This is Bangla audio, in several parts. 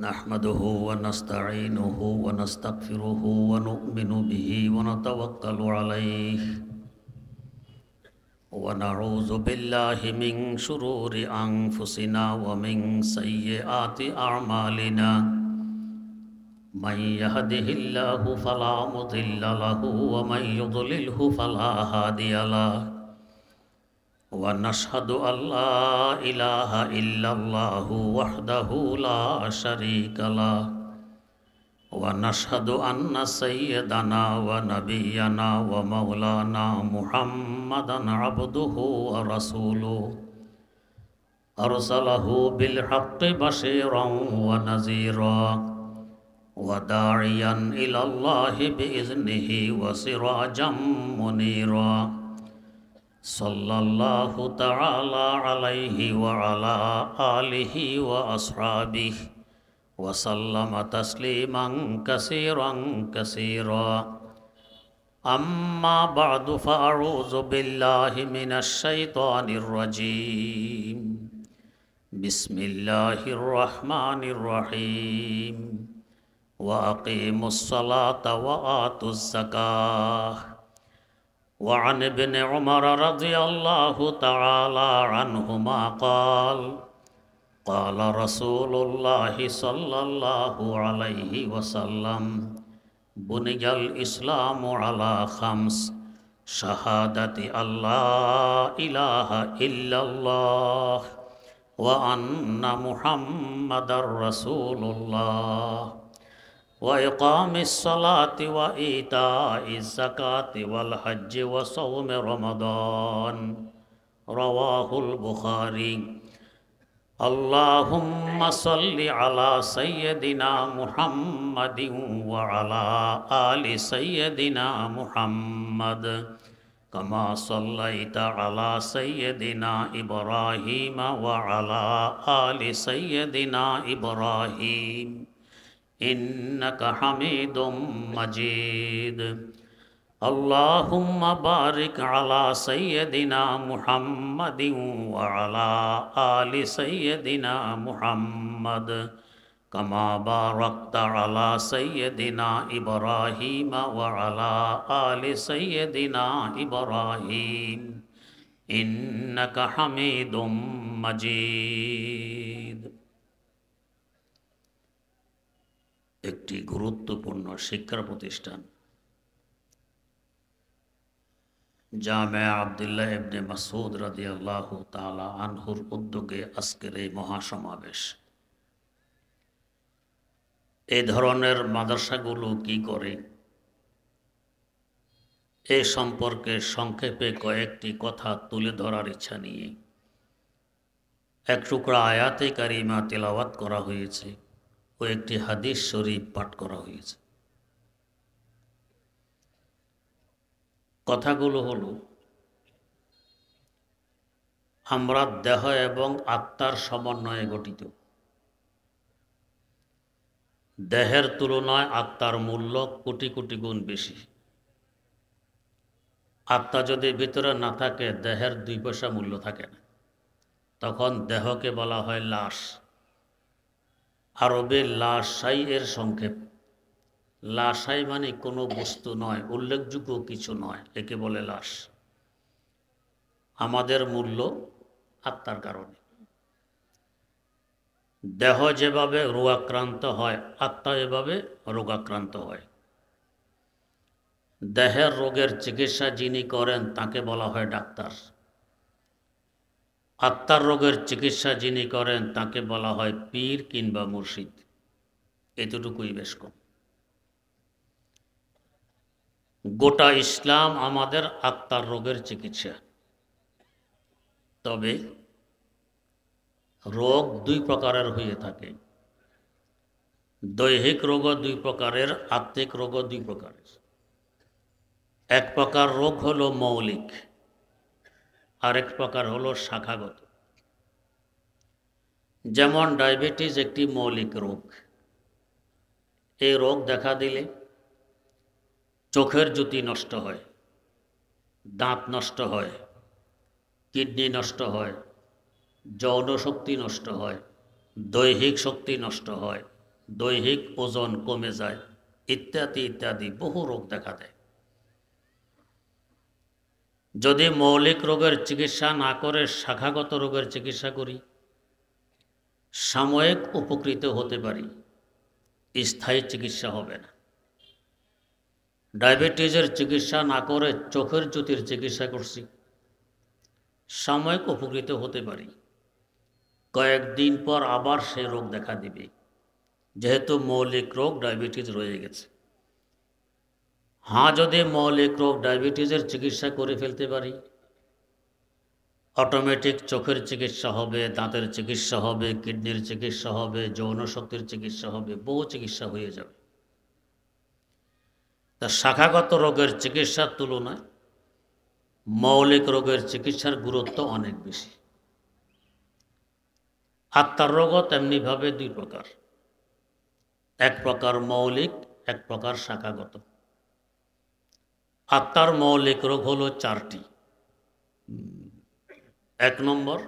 نحمده ونستعينه ونستغفره ونؤمن به ونتوكل عليه ونعوذ بالله من شرور أنفسنا ومن سيئات أعمالنا من يهده الله فلا مضل له ومن يضلله فلا هادي له ونشهد أن لا إله إلا الله وحده لا شريك له ونشهد أن سيدنا ونبينا ومولانا محمدا عبده ورسوله أرسله بالحق بشيرا ونذيرا وداعيا إلى الله بإذنه وسراجا منيرا صلى الله تعالى عليه وعلى آله وأصحابه وسلم تسليما كثيرا كثيرا أما بعد فأعوذ بالله من الشيطان الرجيم بسم الله الرحمن الرحيم وأقيموا الصلاة وآتوا الزكاة وعن ابن عمر رضي الله تعالى عنهما قال قال رسول الله صلى الله عليه وسلم بني الإسلام على خمس شهادة أن لا إله إلا الله وأن محمدا رسول الله وإقام الصلاة وإيتاء الزكاة والحج وصوم رمضان رواه البخاري اللهم صل على سيدنا محمد وعلى آل سيدنا محمد كما صليت على سيدنا إبراهيم وعلى آل سيدنا إبراهيم إنك حميد مجيد اللهم بارك على سيدنا محمد وعلى آل سيدنا محمد كما باركت على سيدنا إبراهيم وعلى آل سيدنا إبراهيم إنك حميد مجيد একটি গুরুত্বপূর্ণ শিক্ষা প্রতিষ্ঠান জামে আব্দুল্লাহ ইবনে মাসউদ রাদিয়াল্লাহু তাআলা আনহুর উদ্যোগে আজকের এই মহাসমাবেশ। এই ধরনের মাদ্রাসাগুলো কি করে এ সম্পর্কে সংক্ষেপে কয়েকটি কথা তুলে ধরার ইচ্ছা নিয়ে এক টুকরা আয়াতে কারিমা তেলাওয়াত করা হয়েছে ও একটি হাদিস শরীফ পাঠ করা হয়েছে। কথাগুলো হলো, আমরা দেহ এবং আত্মার সমন্বয়ে গঠিত। দেহের তুলনায় আত্মার মূল্য কোটি কোটি গুণ বেশি। আত্মা যদি ভিতরে না থাকে, দেহের 2 পয়সা মূল্য থাকে না। তখন দেহকে বলা হয় লাশ। আরবে লাশাই এর সংক্ষেপ। লাশাই মানে কোনো বস্তু নয়, উল্লেখযোগ্য কিছু নয়, একে বলে লাশ। আমাদের মূল্য আত্মার কারণে। দেহ যেভাবে রোগাক্রান্ত হয়, আত্মা এভাবে রোগাক্রান্ত হয়। দেহের রোগের চিকিৎসা যিনি করেন তাকে বলা হয় ডাক্তার। আত্মার রোগের চিকিৎসা যিনি করেন তাকে বলা হয় পীর কিংবা মুর্শিদ। এতটুকুই বেশ কম। গোটা ইসলাম আমাদের আত্মার রোগের চিকিৎসা। তবে রোগ 2 প্রকারের হয়ে থাকে। দৈহিক রোগও 2 প্রকারের, আত্মিক রোগও 2 প্রকারের। এক প্রকার রোগ হলো মৌলিক, আরেক প্রকার হলো শাখাগত। যেমন ডায়াবেটিস একটি মৌলিক রোগ। এই রোগ দেখা দিলে চোখের জ্যোতি নষ্ট হয়, দাঁত নষ্ট হয়, কিডনি নষ্ট হয়, যৌন শক্তি নষ্ট হয়, দৈহিক শক্তি নষ্ট হয়, দৈহিক ওজন কমে যায়, ইত্যাদি ইত্যাদি বহু রোগ দেখা দেয়। যদি মৌলিক রোগের চিকিৎসা না করে শাখাগত রোগের চিকিৎসা করি, সাময়িক উপকৃত হতে পারি, স্থায়ী চিকিৎসা হবে না। ডায়াবেটিসের চিকিৎসা না করে চোখের জ্যোতির চিকিৎসা করছি, সাময়িক উপকৃত হতে পারি, কয়েকদিন পর আবার সেই রোগ দেখা দিবে, যেহেতু মৌলিক রোগ ডায়াবেটিস রয়ে গেছে। যদি মৌলিক রোগ ডায়াবেটিসের চিকিৎসা করে ফেলতে পারি, অটোমেটিক চোখের চিকিৎসা হবে, দাঁতের চিকিৎসা হবে, কিডনির চিকিৎসা হবে, যৌন শক্তির চিকিৎসা হবে, বহু চিকিৎসা হয়ে যাবে। তা শাখাগত রোগের চিকিৎসার তুলনায় মৌলিক রোগের চিকিৎসার গুরুত্ব অনেক বেশি। আত্মার রোগও তেমনিভাবে দুই প্রকার, এক প্রকার মৌলিক, এক প্রকার শাখাগত। আত্মার মৌলিক রোগ হলো চারটি। এক নম্বর,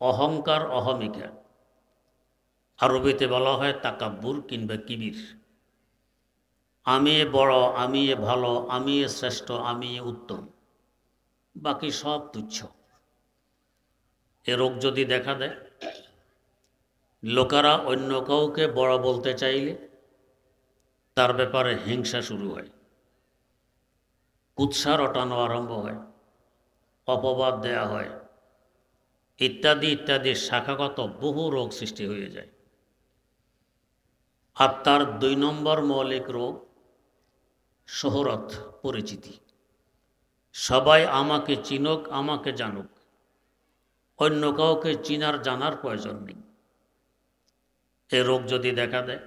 অহংকার, অহমিকা, আরবিতে বলা হয় তাকাব্বুর কিংবা কিবির। আমি এ বড়, আমি এ ভালো, আমি এ শ্রেষ্ঠ, আমি এ উত্তম, বাকি সব তুচ্ছ। এ রোগ যদি দেখা দেয়, লোকেরা অন্য কাউকে বড় বলতে চাইলে তার ব্যাপারে হিংসা শুরু হয়, কুৎসা রটানো আরম্ভ হয়, অপবাদ দেয়া হয়, ইত্যাদি ইত্যাদি শাখাগত বহু রোগ সৃষ্টি হয়ে যায়। আত্মার দুই নম্বর মৌলিক রোগ শোহরত, পরিচিতি। সবাই আমাকে চিনুক, আমাকে জানুক, অন্য কাউকে চিনার জানার প্রয়োজন নেই। এ রোগ যদি দেখা দেয়,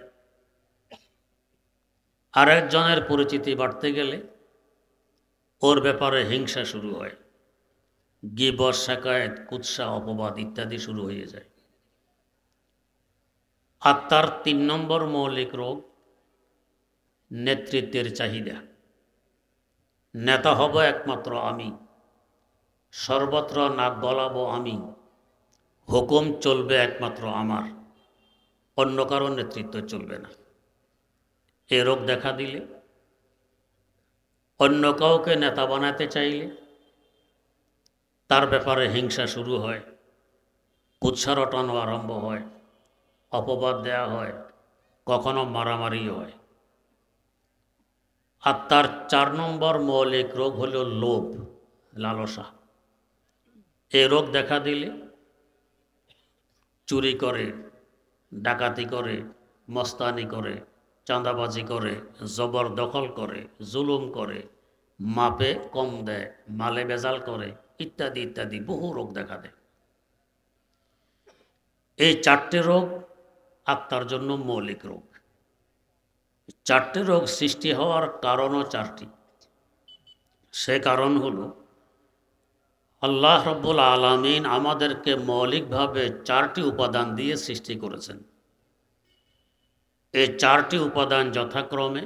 আরেকজনের পরিচিতি বাড়তে গেলে ওর ব্যাপারে হিংসা শুরু হয়, গীবত, শিকায়েত, কুৎসা, অপবাদ ইত্যাদি শুরু হয়ে যায়। আত্মার তিন নম্বর মৌলিক রোগ নেতৃত্বের চাহিদা। নেতা হব একমাত্র আমি, সর্বত্র নাক গলাবো আমি, হুকুম চলবে একমাত্র আমার, অন্য কারো নেতৃত্ব চলবে না। এ রোগ দেখা দিলে, অন্য কাউকে নেতা বানাতে চাইলে তার ব্যাপারে হিংসা শুরু হয়, কুৎসা রটানো আরম্ভ হয়, অপবাদ দেয়া হয়, কখনো মারামারিও হয়। আর তার চার নম্বর মৌলিক রোগ হল লোভ, লালসা। এ রোগ দেখা দিলে চুরি করে, ডাকাতি করে, মস্তানি করে, চাঁদাবাজি করে, জবরদখল করে, জুলুম করে, মাপে কম দেয়, মালে ভেজাল করে, ইত্যাদি ইত্যাদি বহু রোগ দেখা দেয়। এই চারটে রোগ আত্মার জন্য মৌলিক রোগ। চারটে রোগ সৃষ্টি হওয়ার কারণও চারটি। সে কারণ হলো আল্লাহ রব্বুল আলামিন আমাদেরকে মৌলিকভাবে চারটি উপাদান দিয়ে সৃষ্টি করেছেন। এই চারটি উপাদান যথাক্রমে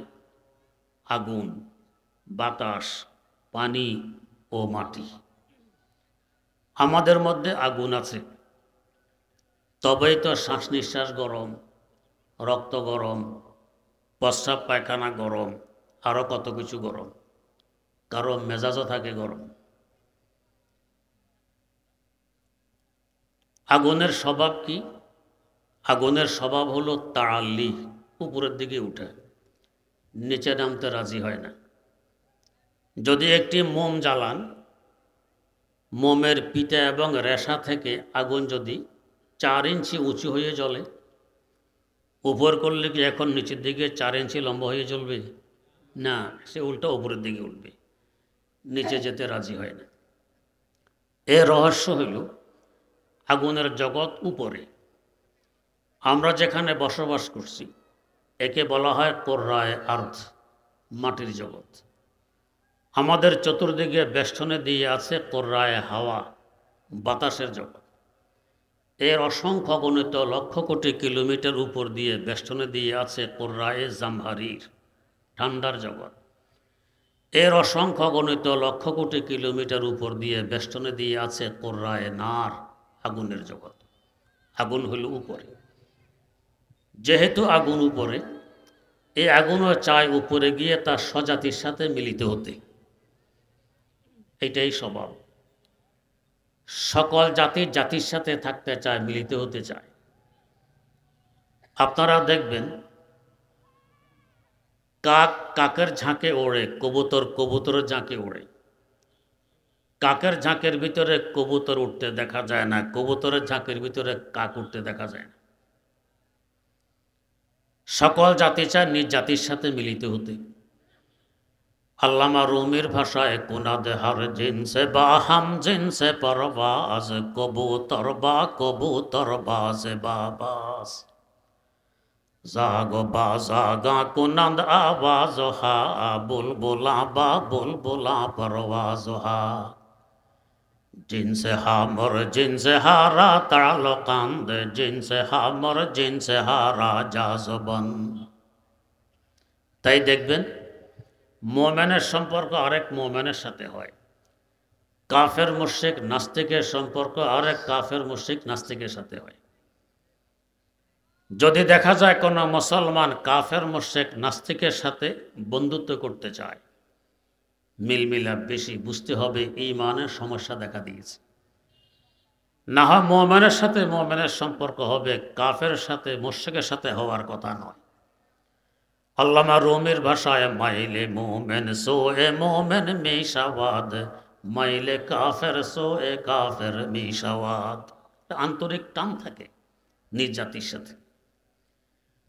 আগুন, বাতাস, পানি ও মাটি। আমাদের মধ্যে আগুন আছে, তবেই তো শ্বাস নিঃশ্বাস গরম, রক্ত গরম, প্রস্রাব পায়খানা গরম, আরও কত কিছু গরম, কারো মেজাজও থাকে গরম। আগুনের স্বভাব কি? আগুনের স্বভাব হলো তাড়াল্লি, উপরের দিকে উঠে, নিচে নামতে রাজি হয় না। যদি একটি মোম জ্বালান, মোমের পিঠা এবং রেশা থেকে আগুন যদি 4 ইঞ্চি উঁচু হয়ে জ্বলে, উপর করলে কি এখন নিচের দিকে 4 ইঞ্চি লম্বা হয়ে জ্বলবে? না, সে উল্টা উপরের দিকে উঠবে, নিচে যেতে রাজি হয় না। এর রহস্য হইল আগুনের জগৎ উপরে, আমরা যেখানে বসবাস করছি একে বলা হয় কোররায়ে আরদ, মাটির জগৎ। আমাদের চতুর্দিকে বেষ্টনে দিয়ে আছে কোররায়ে হাওয়া, বাতাসের জগৎ। এর অসংখ্য গণিত লক্ষ কোটি কিলোমিটার উপর দিয়ে বেষ্টনে দিয়ে আছে কোররায়ে জামহারির, ঠান্ডার জগৎ। এর অসংখ্য গণিত লক্ষ কোটি কিলোমিটার উপর দিয়ে বেষ্টনে দিয়ে আছে কোররায়ে নার, আগুনের জগৎ। আগুন হইল উপরে। যেহেতু আগুন উপরে, এই আগুনও চায় উপরে গিয়ে তার স্বজাতির সাথে মিলিত হতে। এটাই স্বভাব। সকল জাতির জাতির সাথে থাকতে চায়, মিলিত হতে চায়। আপনারা দেখবেন কাক কাকের ঝাঁকে ওড়ে, কবুতর কবুতরের ঝাঁকে ওড়ে। কাকের ঝাঁকের ভিতরে কবুতর উঠতে দেখা যায় না, কবুতরের ঝাঁকের ভিতরে কাক উঠতে দেখা যায় না। সকল জাতি চায় নিজ জাতির সাথে মিলিত হতে। আল্লামা রুমির ভাষায় কুনাদ হার জিনসে বা হাম জিনসে পরবাজ, কবুতর বাজে বাবাস, জাগো বা জাগা কুনাদ আওয়াজ হা, বুলবুলা বা বুলবুলা পরওয়াজ হা, জিনসে হামর জিনসে হারা তাড়ালো কান্দে, জিনসে হামর জিনসে হারা জাজবন। তাই দেখবেন মোমেনের সম্পর্ক আরেক মোমেনের সাথে হয়, কাফের মুশরিক নাস্তিকের সম্পর্ক আরেক কাফের মুশরিক নাস্তিকের সাথে হয়। যদি দেখা যায় কোনো মুসলমান কাফের মুশরিক নাস্তিকের সাথে বন্ধুত্ব করতে চায়, মিলমিলাপ বেশি, বুঝতে হবে ঈমানের সমস্যা দেখা দিয়েছে। না হয় মোমেনের সাথে মোমেনের সম্পর্ক হবে, কাফের সাথে মুশরিকের সাথে হওয়ার কথা নয়। আল্লামা রুমির ভাষায় মাইলে মোমেন সো এ মোমেন মিশাওয়াদ, মাইলে কাফের সো এ কাফের মিশাওয়াদ। আন্তরিক টান থাকে নিজ জাতির সাথে।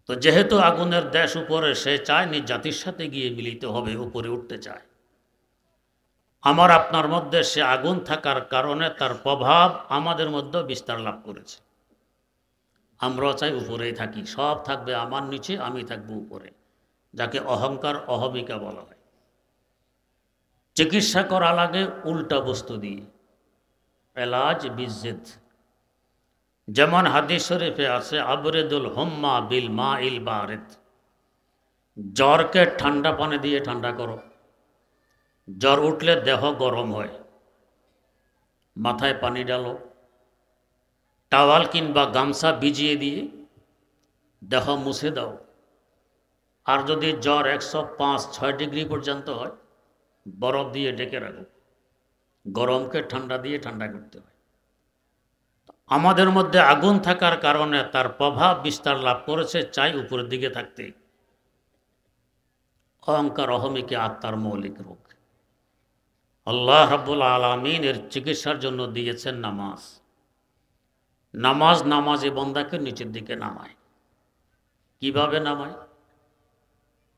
তো যেহেতু আগুনের দেশ উপরে, সে চায় নিজ জাতির সাথে গিয়ে মিলিত হবে, উপরে উঠতে চায়। আমার আপনার মধ্যে সে আগুন থাকার কারণে তার প্রভাব আমাদের মধ্যে বিস্তার লাভ করেছে। আমরাও চাই উপরেই থাকি, সব থাকবে আমার নিচে, আমি থাকবো উপরে, যাকে অহংকার অহমিকা বলা হয়। চিকিৎসা করা লাগে উল্টা বস্তু দিয়ে, এলাজ বিজ্জেদ। যেমন হাদিস শরীফে আছে আবরেদুল হোম্মা বিল মা ইল বারেদ, জ্বরকে ঠান্ডা পানি দিয়ে ঠান্ডা করো। জ্বর উঠলে দেহ গরম হয়, মাথায় পানি ডালো, টাওয়াল কিংবা গামছা ভিজিয়ে দিয়ে দেহ মুছে দাও। আর যদি জ্বর 105-6 ডিগ্রি পর্যন্ত হয়, বরফ দিয়ে ঢেকে রাখো। গরমকে ঠান্ডা দিয়ে ঠান্ডা করতে হয়। আমাদের মধ্যে আগুন থাকার কারণে তার প্রভাব বিস্তার লাভ করেছে, চাই উপরের দিকে থাকতে। অহংকার অহমিকে আত্মার মৌলিক রোগ। আল্লাহ রাব্বুল আলামিন এর চিকিৎসার জন্য দিয়েছেন নামাজ। নামাজি বন্দাকে নিচের দিকে নামায়। কিভাবে নামায়?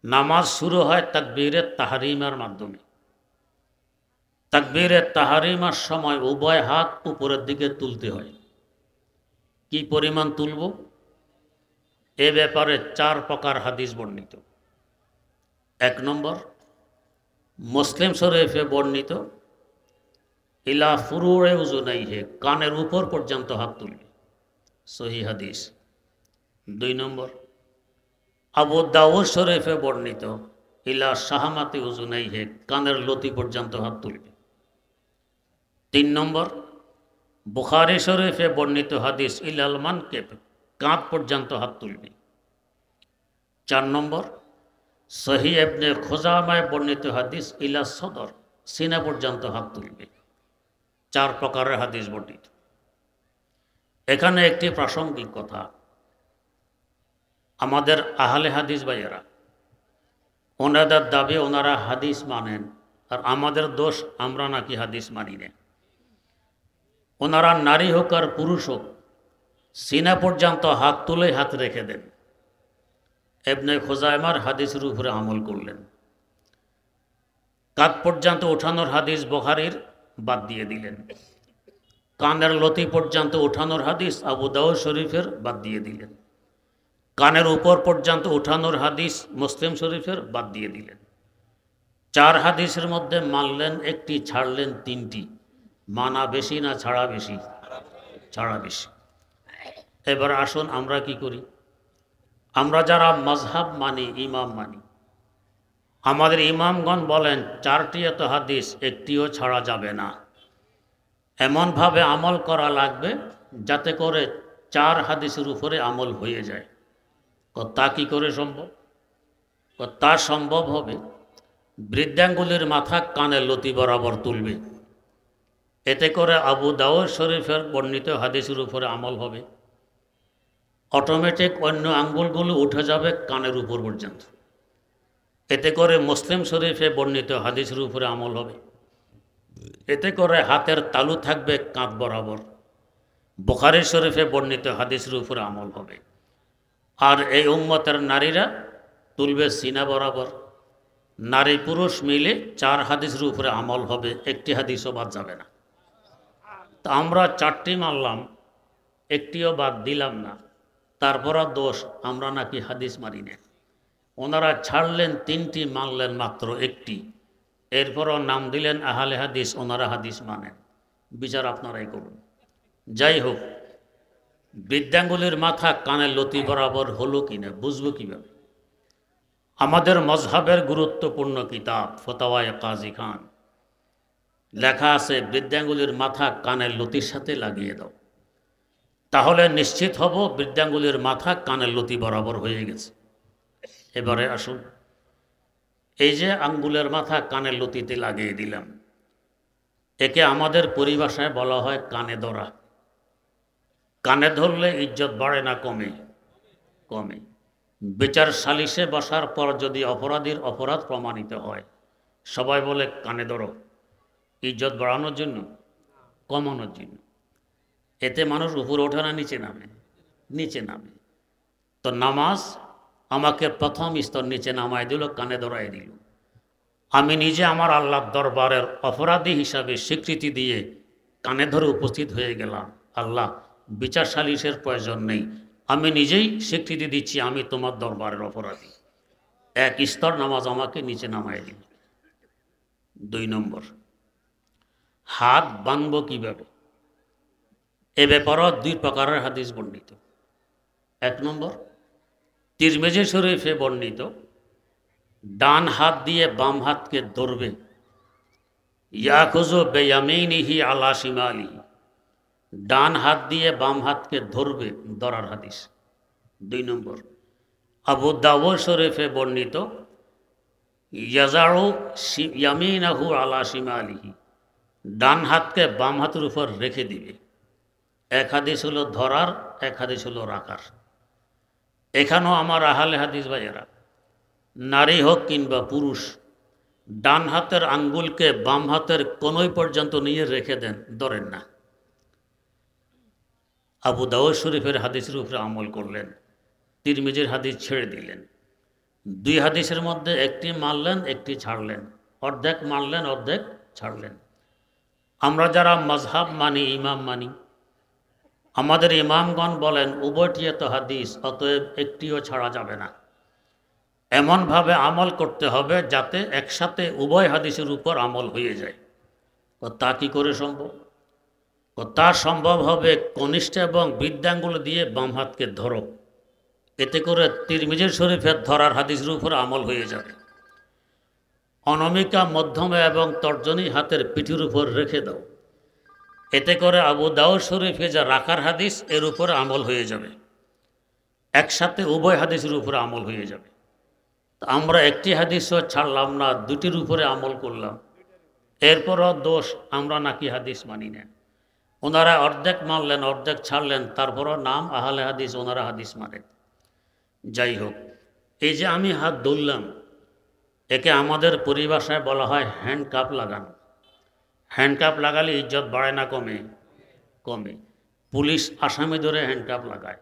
নামাজ শুরু হয় তাকবীরে তাহরিমার মাধ্যমে। তাকবীরে তাহরিমার সময় উভয় হাত উপরের দিকে তুলতে হয়। কি পরিমাণ তুলব? এ ব্যাপারে 4 প্রকার হাদিস বর্ণিত। 1 নম্বর, মুসলিম শরীফে বর্ণিত ইলা ফুরুরে উজুনাইহে, কানের উপর পর্যন্ত হাত তুলবে, সহিহ হাদিস। 2 নম্বর, আবু দাউদ শরীফে বর্ণিত ইলা শাহামাতি উজুনাইহে, কানের লতি পর্যন্ত হাত তুলবে। 3 নম্বর, বুখারী শরীফে বর্ণিত হাদিস ইলাল মানকিব, কাঁধ পর্যন্ত হাত তুলবে। 4 নম্বর, সহিহ ইবনে খুজামায় বর্ণিত হাদিস ইলা সদর, সিনা পর্যন্ত হাত তুলবে। 4 প্রকারের হাদিস বর্ণিত। এখানে একটি প্রাসঙ্গিক কথা, আমাদের আহলে হাদিস ভাইয়েরা, ওনাদের দাবি ওনারা হাদিস মানেন, আর আমাদের দোষ আমরা নাকি হাদিস মানি না। ওনারা নারী হোক আর পুরুষ হোক, সিনা পর্যন্ত হাত তুলে হাত রেখে দেন। ইবনে খুজাইমার হাদিসের উপরে আমল করলেন। কাঁধ পর্যন্ত ওঠানোর হাদিস বুখারীর বাদ দিয়ে দিলেন। কানের লতি পর্যন্ত ওঠানোর হাদিস আবু দাউদ শরীফের বাদ দিয়ে দিলেন। কানের উপর পর্যন্ত ওঠানোর হাদিস মুসলিম শরীফের বাদ দিয়ে দিলেন। 4 হাদিসের মধ্যে মানলেন একটি, ছাড়লেন 3টি। মানা বেশি না ছাড়া বেশি? ছাড়া বেশি। এবার আসুন আমরা কি করি? আমরা যারা মাযহাব মানি, ইমাম মানি, আমাদের ইমামগণ বলেন 4টি এত হাদিস একটিও ছাড়া যাবে না। এমনভাবে আমল করা লাগবে যাতে করে 4 হাদিসের উপরে আমল হয়ে যায়। তা কি করে সম্ভব? তা সম্ভব হবে বৃদ্ধাঙ্গুলির মাথা কানের লতি বরাবর তুলবে। এতে করে আবু দাউদ শরীফের বর্ণিত হাদিসের উপরে আমল হবে। অটোমেটিক অন্য আঙ্গুলগুলো উঠে যাবে কানের উপর পর্যন্ত। এতে করে মুসলিম শরীফে বর্ণিত হাদিসের উপরে আমল হবে। এতে করে হাতের তালু থাকবে কাঁধ বরাবর। বুখারী শরীফে বর্ণিত হাদিসের উপরে আমল হবে। আর এই উম্মতের নারীরা তুলবে সিনা বরাবর। নারী পুরুষ মিলে 4 হাদিসের উপরে আমল হবে, একটি হাদিসও বাদ যাবে না। তা আমরা 4টি মানলাম, একটিও বাদ দিলাম না, তারপরও দোষ আমরা নাকি হাদিস মানি না। ওনারা ছাড়লেন 3টি, মানলেন মাত্র 1টি, এরপরও নাম দিলেন আহলে হাদিস, ওনারা হাদিস মানেন। বিচার আপনারাই করুন। যাই হোক, বৃদ্ধাঙ্গুলির মাথা কানের লতি বরাবর হলো কিনা বুঝবো কিভাবে? আমাদের মজহাবের গুরুত্বপূর্ণ কিতাব ফতোয়ায়ে কাজী খান লেখা আছে, বৃদ্ধাঙ্গুলির মাথা কানের লতির সাথে লাগিয়ে দাও, তাহলে নিশ্চিত হব বৃদ্ধাঙ্গুলির মাথা কানের লতি বরাবর হয়ে গেছে। এবারে আসুন, এই যে আঙ্গুলের মাথা কানের লতিতে লাগিয়ে দিলাম, একে আমাদের পরিভাষায় বলা হয় কানে ধরা। কানে ধরলে ইজ্জত বাড়ে না কমে? কমে। বিচার সালিশে বসার পর যদি অপরাধীর অপরাধ প্রমাণিত হয়, সবাই বলে কানে ধরো। ইজ্জত বাড়ানোর জন্য? কমানোর জন্য। এতে মানুষ উপরে ওঠে না নিচে নামে? নিচে নামে। তো নামাজ আমাকে প্রথম স্তর নিচে নামায় দিল, কানে ধরাই দিল। আমি নিজে আমার আল্লাহর দরবারের অপরাধী হিসাবে স্বীকৃতি দিয়ে কানে ধরে উপস্থিত হয়ে গেলাম, আল্লাহ বিচার সালিশের প্রয়োজন নেই, আমি নিজেই স্বীকৃতি দিচ্ছি আমি তোমার দরবারের অপরাধী। 1 স্তর নামাজ আমাকে নিচে নামায় দিল। 2 নম্বর, হাত বাঁধব কিভাবে? এ ব্যাপারেও 2 প্রকারের হাদিস বর্ণিত। 1 নম্বর, তিরমিজি শরীফে বর্ণিত, ডান হাত দিয়ে বাম হাতকে ধরবে, ইয়াখুযু বিয়ামিনিহি আলা শিমালিহি, ডান হাত দিয়ে বাম হাতকে ধরবে, ধরার হাদিস। 2 নম্বর, আবু দাউদ শরীফে বর্ণিত, ইয়াজাউ ইয়ামিনাহু আলা শিমালিহি, ডান হাতকে বাম হাতের উপর রেখে দিবে। 1 হাদিস হলো ধরার, 1 হাদিস হলো রাখার। এখানেও আমার আহলে হাদিস ভাইয়েরা, নারী হোক কিংবা পুরুষ, ডান হাতের আঙ্গুলকে বাম হাতের কোনোই পর্যন্ত নিয়ে রেখে দেন, ধরেন না। আবু দাউদ শরীফের হাদিসের উপরে আমল করলেন, তিরমিজির হাদিস ছেড়ে দিলেন। 2 হাদিসের মধ্যে একটি মানলেন, একটি ছাড়লেন, অর্ধেক মানলেন, অর্ধেক ছাড়লেন। আমরা যারা মজহাব মানি, ইমাম মানি, আমাদের ইমামগণ বলেন উভয়টি তো হাদিস, অতএব একটিও ছাড়া যাবে না। এমনভাবে আমল করতে হবে যাতে একসাথে উভয় হাদিসের উপর আমল হয়ে যায়। তা কি করে সম্ভব? তা সম্ভব হবে কনিষ্ঠ এবং বৃদ্ধাঙ্গুল দিয়ে বাম হাতকে ধরো, এতে করে তিরমিজি শরীফের ধরার হাদিসের উপর আমল হয়ে যাবে। অনামিকা, মধ্যমা এবং তর্জনী হাতের পিঠের উপর রেখে দাও, এতে করে আবু দাউদ শরীফে যা রাখার হাদিস, এর উপর আমল হয়ে যাবে। একসাথে উভয় হাদিসের উপরে আমল হয়ে যাবে। আমরা একটি হাদিসও ছাড়লাম না, 2টির উপরে আমল করলাম, এরপরও দোষ আমরা নাকি হাদিস মানি না। ওনারা অর্ধেক মানলেন, অর্ধেক ছাড়লেন, তারপরও নাম আহলে হাদিস, ওনারা হাদিস মানেন। যাই হোক, এই যে আমি হাত ধরলাম, একে আমাদের পরিভাষায় বলা হয় হ্যান্ডকাপ লাগানো। হ্যান্ডকাপ লাগালে ইজ্জত বাড়ে না কমে? কমে। পুলিশ আসামি ধরে হ্যান্ডকাপ লাগায়,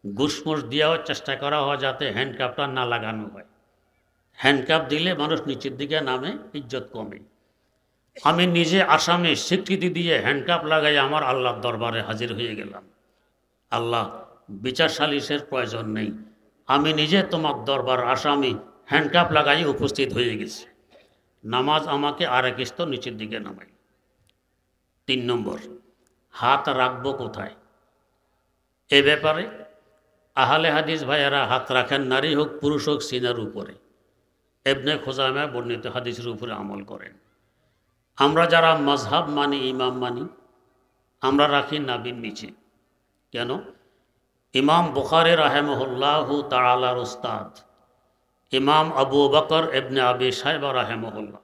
ঘুষমুষ দিয়েও চেষ্টা করা হয় যাতে হ্যান্ডকাপটা না লাগানো হয়। হ্যান্ডকাপ দিলে মানুষ নিচের দিকে নামে, ইজ্জত কমে। আমি নিজে আসামি স্বীকৃতি দিয়ে হ্যান্ডকাপ লাগাই আমার আল্লাহর দরবারে হাজির হয়ে গেলাম, আল্লাহ বিচার সালিশের প্রয়োজন নেই, আমি নিজে তোমার দরবার আসামি হ্যান্ডকাপ লাগাই উপস্থিত হয়ে গেছি। নামাজ আমাকে আরেক স্তর নিচের দিকে নামাই। 3 নম্বর, হাত রাখবো কোথায়? এ ব্যাপারে আহলে হাদিস ভাইয়েরা হাত রাখেন, নারী হোক পুরুষ হোক, সিনার উপরে। ইবনে খুজাইমা বর্ণিত হাদিসের উপরে আমল করেন। আমরা যারা মজহাব মানি, ইমাম মানি, আমরা রাখি নাভির নিচে। কেন? ইমাম বুখারী রাহেমাহুল্লাহু তাআলার উস্তাদ ইমাম আবু বকর ইবনে আবি শাইবা রাহেমাহুল্লাহ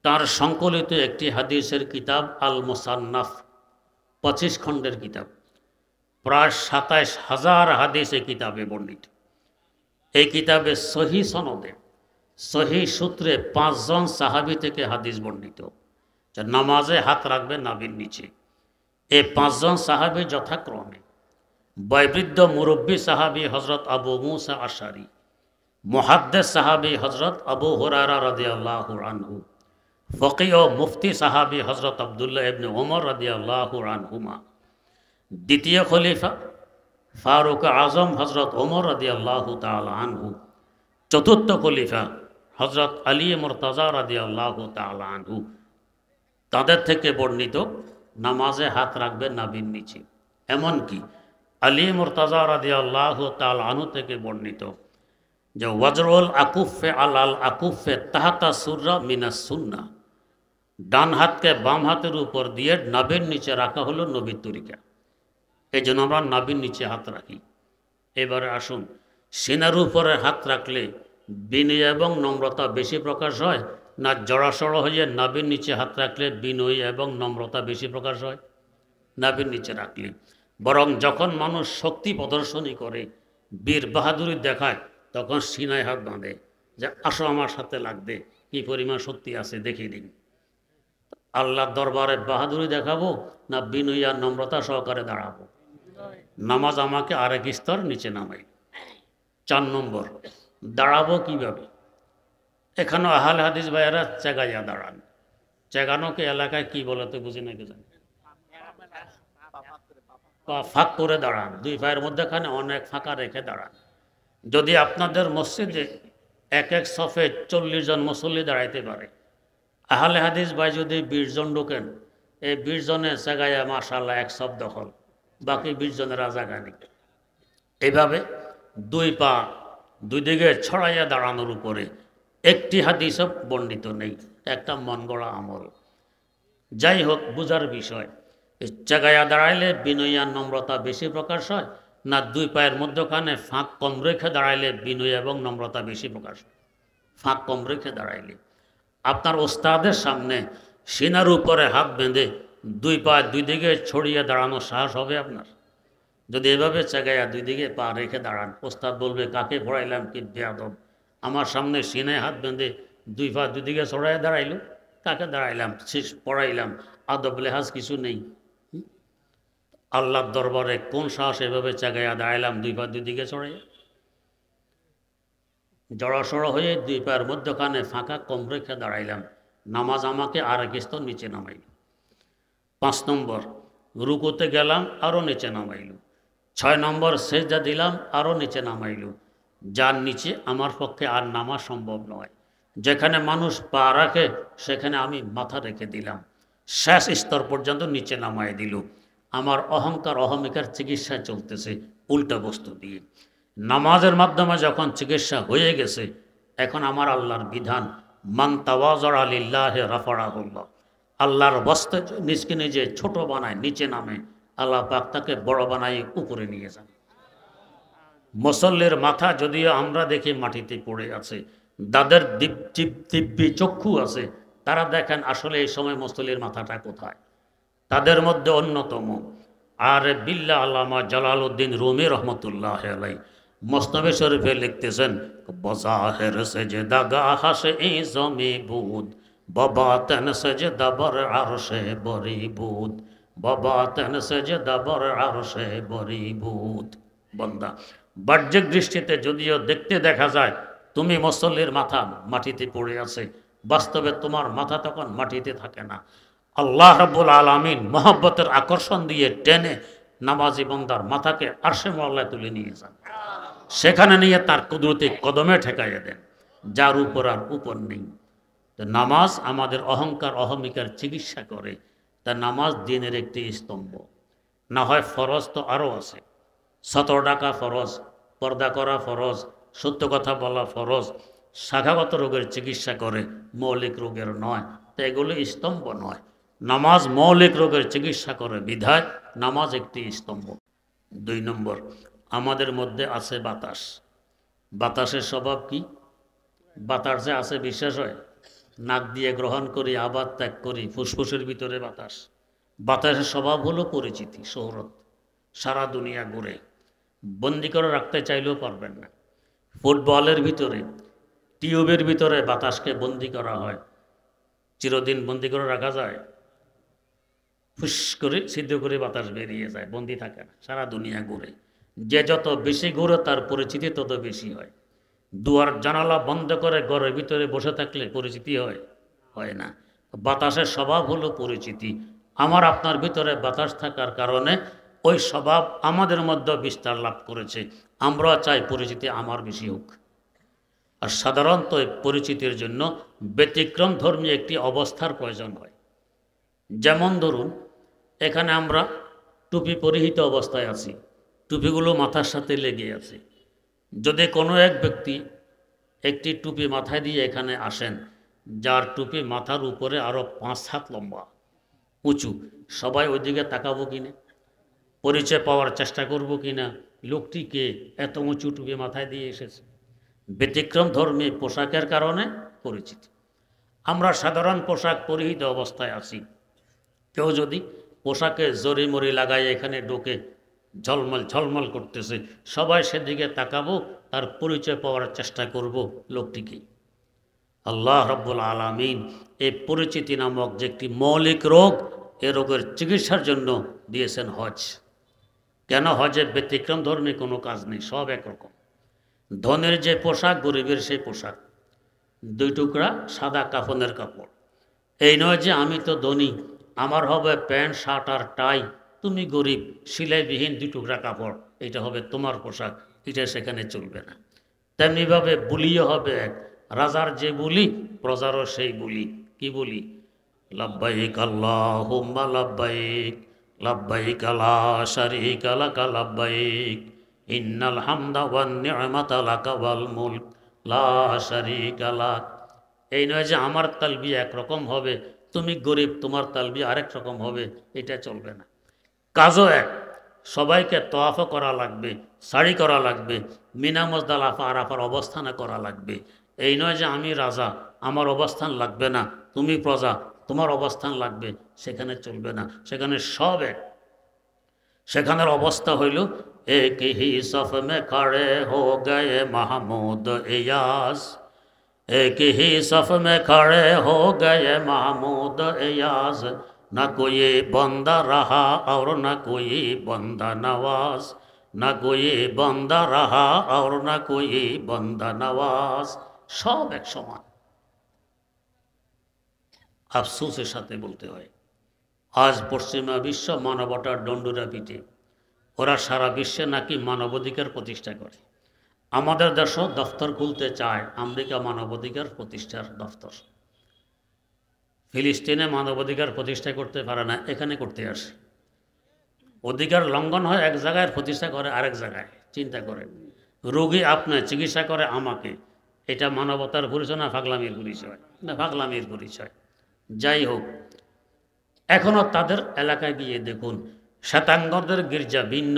তার সংকলিত একটি হাদিসের কিতাব আল মুসান্নাফ, 25 খণ্ডের কিতাব, প্রায় 27,000 হাদিস এই কিতাবে বর্ণিত। এই কিতাবে সহি সনদে সহি সূত্রে 5 জন সাহাবী থেকে হাদিস বর্ণিত যে নামাজে হাত রাখবে নাভির নিচে। এই 5 জন সাহাবী যথাক্রমে বয়োবৃদ্ধ মুরব্বী সাহাবী হযরত আবু মুসা আশআরী, মুহাদ্দিস সাহাবী হযরত আবু হুরায়রা রাদিয়াল্লাহু আনহু, ফকিহ ও মুফতি সাহাবী হযরত আব্দুল্লাহ ইবনে ওমর রাদিয়াল্লাহু আনহুমা, দ্বিতীয় খলিফা ফারুক আজম হযরত ওমর রাদিয়াল্লাহু তাআলা আনহু, চতুর্থ খলিফা হযরত আলী মুর্তজা রাদিয়াল্লাহু তাআলা আনহু, তাদের থেকে বর্ণিত নামাজে হাত রাখবে নাভির নিচে। এমনকি আলী মুর্তজা রাদিয়াল্লাহু তাআলা আনহু থেকে বর্ণিত যে ওয়াজরুল আকুফে আলাল আকুফে তাহাতা সুররা মিনাস সুন্নাহ, ডান হাতকে বাম হাতের উপর দিয়ে নাভির নিচে রাখা হলো নবীর তরিকা। এই জন্য আমরা নাভির নিচে হাত রাখি। এবারে আসুন, সিনার উপরে হাত রাখলে বিনয় এবং নম্রতা বেশি প্রকাশ হয়, না জড়াসড় হয়ে নাভির নিচে হাত রাখলে বিনয় এবং নম্রতা বেশি প্রকাশ হয়? নাভির নিচে রাখলে। বরং যখন মানুষ শক্তি প্রদর্শনী করে, বীর বাহাদুরি দেখায়, তখন সিনায় হাত বাঁধে যে আসো আমার সাথে লাগবে, কি পরিমাণ শক্তি আছে দেখিয়ে দিন। আল্লাহর দরবারে বাহাদুরি দেখাবো না বিনয় আর নম্রতা সহকারে দাঁড়াবো? নামাজ আমাকে আরেক স্তর নিচে নামাই। 4 নম্বর, দাঁড়াবো কিভাবে? এখানেও আহলে হাদিস ভাইয়েরা চেগাইয়া দাঁড়ান। চেগানোকে এলাকায় কি বলে তো বুঝি না, কে জানে? ফাঁক করে দাঁড়ান, 2 পায়ের মধ্যেখানে অনেক ফাঁকা রেখে দাঁড়ান। যদি আপনাদের মসজিদে এক এক সফে 40 জন মুসল্লি দাঁড়াইতে পারে, আহলে হাদিস ভাই যদি 20 জন ঢোকেন, এই 20 জনের জায়গায় মাশাআল্লাহ 1 সফ দখল, বাকি 20 জনের জায়গা নেই। এইভাবে 2 পা 2 দিকে ছড়াইয়া দাঁড়ানোর উপরে একটি হাদিসও বর্ণিত নেই, একটা মন গড়া আমল। যাই হোক, বুঝার বিষয়, জায়গায় দাঁড়াইলে বিনয় আর নম্রতা বেশি প্রকাশ হয়, না 2 পায়ের মধ্যখানে ফাঁক কম রেখে দাঁড়াইলে বিনয় এবং নম্রতা বেশি প্রকাশ হয়? ফাঁক কম রেখে দাঁড়াইলে। আপনার ওস্তাদের সামনে সিনার উপরে হাত বেঁধে 2 পা 2 দিকে ছড়িয়ে দাঁড়ানোর সাহস হবে আপনার? যদি এভাবে জায়গায় 2 দিকে পা রেখে দাঁড়ান, ওস্তাদ বলবে কাকে পড়াইলাম, কি বেয়াদব, আমার সামনে সিনায় হাত বেঁধে 2 পা 2 দিকে ছড়াইয়া দাঁড়াইল, কাকে দাঁড়াইলাম, শেষ পড়াইলাম, আদব লেহাজ কিছু নেই। আল্লাহর দরবারে কোন সাহস এভাবে জায়গায় দাঁড়াইলাম 2 পা 2 দিকে ছড়াইয়া? জড়াসড় হয়ে 2 পায়ের মধ্যখানে ফাঁকা কম রেখে দাঁড়াইলাম, নামাজ আমাকে আরেক স্তর নিচে নামাইল। 5 নম্বর, রুকুতে গেলাম, আরও নিচে নামাইল। 6 নম্বর, সেজদা দিলাম, আরও নিচে নামাইল। যার নিচে আমার পক্ষে আর নামা সম্ভব নয়। যেখানে মানুষ পা রাখে সেখানে আমি মাথা রেখে দিলাম, শেষ স্তর পর্যন্ত নিচে নামাই দিল। আমার অহংকার অহমিকার চিকিৎসা চলতেছে উল্টা বস্তু দিয়ে। নামাজের মাধ্যমে যখন চিকিৎসা হয়ে গেছে, এখন আমার আল্লাহর বিধান, মান তাওয়াযা লিল্লাহি রাফাআহুল্লাহ, আল্লাহর বস্তে নিজকে নিজে ছোট বানায় নিচে নামে, আল্লাহ পাক তাকে বড় বানায় উপরে নিয়ে যান। মুসল্লির মাথা যদিও আমরা দেখি মাটিতে পড়ে আছে, যাদের দিব্যি চক্ষু আছে তারা দেখেন আসলে এই সময় মুসল্লির মাথাটা কোথায়। তাদের মধ্যে অন্যতম আর বিল্লাহ আল্লামা জালালউদ্দিন রুমি রহমতুল্লাহ আলাইহি মসনবে শরীফে লিখতেছেন, বজাহের সেজদা গাহাসে ইজমি বুদ, বাবাতন সেজদা বর আরশে বরি বুদ, বাবাতন সেজদা বর আরশে বরি বুদ। বান্দা, বাহ্যিক দৃষ্টিতে যদিও দেখতে দেখা যায় তুমি মুসল্লির মাথা মাটিতে পড়ে আছে, বাস্তবে তোমার মাথা তখন মাটিতে থাকে না। আল্লাহ রাব্বুল আলামিন মহব্বতের আকর্ষণ দিয়ে টেনে নামাজি বান্দার মাথাকে আরশে মওলায় তুলে নিয়ে যান, সেখানে নিয়ে তার কুদরতি কদমে ঠেকাইয়া দেন, যার উপর আর উপর নেই। তো নামাজ আমাদের অহংকার অহমিকার চিকিৎসা করে। তা নামাজ দিনের একটি স্তম্ভ, না হয় ফরজ তো আরও আছে। 17 ডাকা ফরজ, পর্দা করা ফরজ, সত্য কথা বলা ফরজ, শাখাগত রোগের চিকিৎসা করে, মৌলিক রোগের নয়। তো এগুলো স্তম্ভ নয়। নামাজ মৌলিক রোগের চিকিৎসা করে বিধায় নামাজ একটি স্তম্ভ। 2 নম্বর, আমাদের মধ্যে আছে বাতাস। বাতাসের স্বভাব কি? বাতাস যে আছে বিশ্বাস হয়? নাক দিয়ে গ্রহণ করি, আবার ত্যাগ করি, ফুসফুসের ভিতরে বাতাস। বাতাসের স্বভাব হলো পরিচিতি, শহরত, সারা দুনিয়া ঘুরে। বন্দি করে রাখতে চাইলেও পারবেন না। ফুটবলের ভিতরে, টিউবের ভিতরে বাতাসকে বন্দি করা হয়, চিরদিন বন্দি করে রাখা যায়? ফুস করে সিদ্ধ করে বাতাস বেরিয়ে যায়, বন্দি থাকে না, সারা দুনিয়া ঘুরে। যে যত বেশি ঘুরে তার পরিচিতি তত বেশি হয়। দুয়ার জানালা বন্ধ করে ঘরের ভিতরে বসে থাকলে পরিচিতি হয়? হয় না। বাতাসের স্বভাব হলো পরিচিতি। আমার আপনার ভিতরে বাতাস থাকার কারণে ওই স্বভাব আমাদের মধ্যে বিস্তার লাভ করেছে। আমরা চাই পরিচিতি আমার বেশি হোক। আর সাধারণত পরিচিতির জন্য ব্যতিক্রম ধর্মী একটি অবস্থার প্রয়োজন হয়। যেমন ধরুন, এখানে আমরা টুপি পরিহিত অবস্থায় আছি, টুপিগুলো মাথার সাথে লেগে আছে। যদি কোনো এক ব্যক্তি একটি টুপি মাথায় দিয়ে এখানে আসেন, যার টুপি মাথার উপরে আরও 5 হাত লম্বা উঁচু, সবাই ওইদিকে তাকাবো কিনা? পরিচয় পাওয়ার চেষ্টা করব কিনা? লোকটি কে, এত উঁচু টুপি মাথায় দিয়ে এসেছে? ব্যতিক্রম ধর্মী পোশাকের কারণে পরিচিত। আমরা সাধারণ পোশাক পরিহিত অবস্থায় আছি, কেউ যদি পোশাকে জরিমরি লাগাই এখানে ঢোকে, ঝলমল ঝলমল করতেছে, সবাই সেদিকে তাকাবো, তার পরিচয় পাওয়ার চেষ্টা করব, লোকটিকে। আল্লাহ রাব্বুল আলামিন এই পরিচিতি নামক যে একটি মৌলিক রোগ, এ রোগের চিকিৎসার জন্য দিয়েছেন হজ। কেন? হজে ব্যতিক্রম ধর্মী কোনো কাজ নেই, সব একরকম। ধনের যে পোশাক, গরিবের সেই পোশাক, 2 টুকরা সাদা কাফনের কাপড়। এই নয় যে আমি তো ধনী, আমার হবে প্যান্ট শার্ট আর টাই, তুমি গরিব, সিলাইবিহীন 2 টুকরা কাপড়, এটা হবে তোমার পোশাক, এটা সেখানে চলবে না। তেমনিভাবে বুলিও হবে এক, রাজার যে বুলি, প্রজারও সেই বুলি। কি বলি? লাব্বাইক আল্লাহুম্মা লাব্বাইক, লাব্বাইক লা শারীকা লাকা লাব্বাইক, ইন্নাল হামদা ওয়ান নি'মাতা লাকা ওয়াল মুলক লা শারীকা লাক। এই নয় যে আমার তালবি একরকম হবে, তুমি গরিব, তোমার তালবি আরেক রকম হবে, এটা চলবে না। কাজও এক, সবাইকে তোয়াফও করা লাগবে, সাড়ি করা লাগবে, মিনা মুজদালিফা আরাফার অবস্থানে করা লাগবে। এই নয় যে আমি রাজা, আমার অবস্থান লাগবে না, তুমি প্রজা, তোমার অবস্থান লাগবে, সেখানে চলবে না। সেখানে সব এক। সেখানের অবস্থা হইল এক হি সফ মে খড়ে হো গয়ে মাহমুদ ইয়াস, एक ही सफ में खड़े हो गए महमूद इयाज, न कोई बंदा रहा और न कोई बंदा नवाज, न कोई बंदा रहा और न कोई बंदा नवाज। সব এক সমান। আফসোসের সাথে বলতে হয়, আজ পশ্চিমা বিশ্ব মানবতার দণ্ডুরা পিঠে। ওরা সারা বিশ্বে নাকি মানবাধিকার প্রতিষ্ঠা করে। আমাদের দেশও দফতর খুলতে চায়, আমেরিকা মানবাধিকার প্রতিষ্ঠার দফতর। ফিলিস্তিনে মানবাধিকার প্রতিষ্ঠা করতে পারে না, এখানে করতে আসে। অধিকার লঙ্ঘন হয় এক জায়গায়, প্রতিষ্ঠা করে আরেক জায়গায়। চিন্তা করেন, রোগী আপনার চিকিৎসা করে আমাকে, এটা মানবতার পরিচয় না পাগলামির পরিচয়? না, পাগলামির পরিচয়। যাই হোক, এখনও তাদের এলাকায় গিয়ে দেখুন, শ্বেতাঙ্গদের গির্জা ভিন্ন,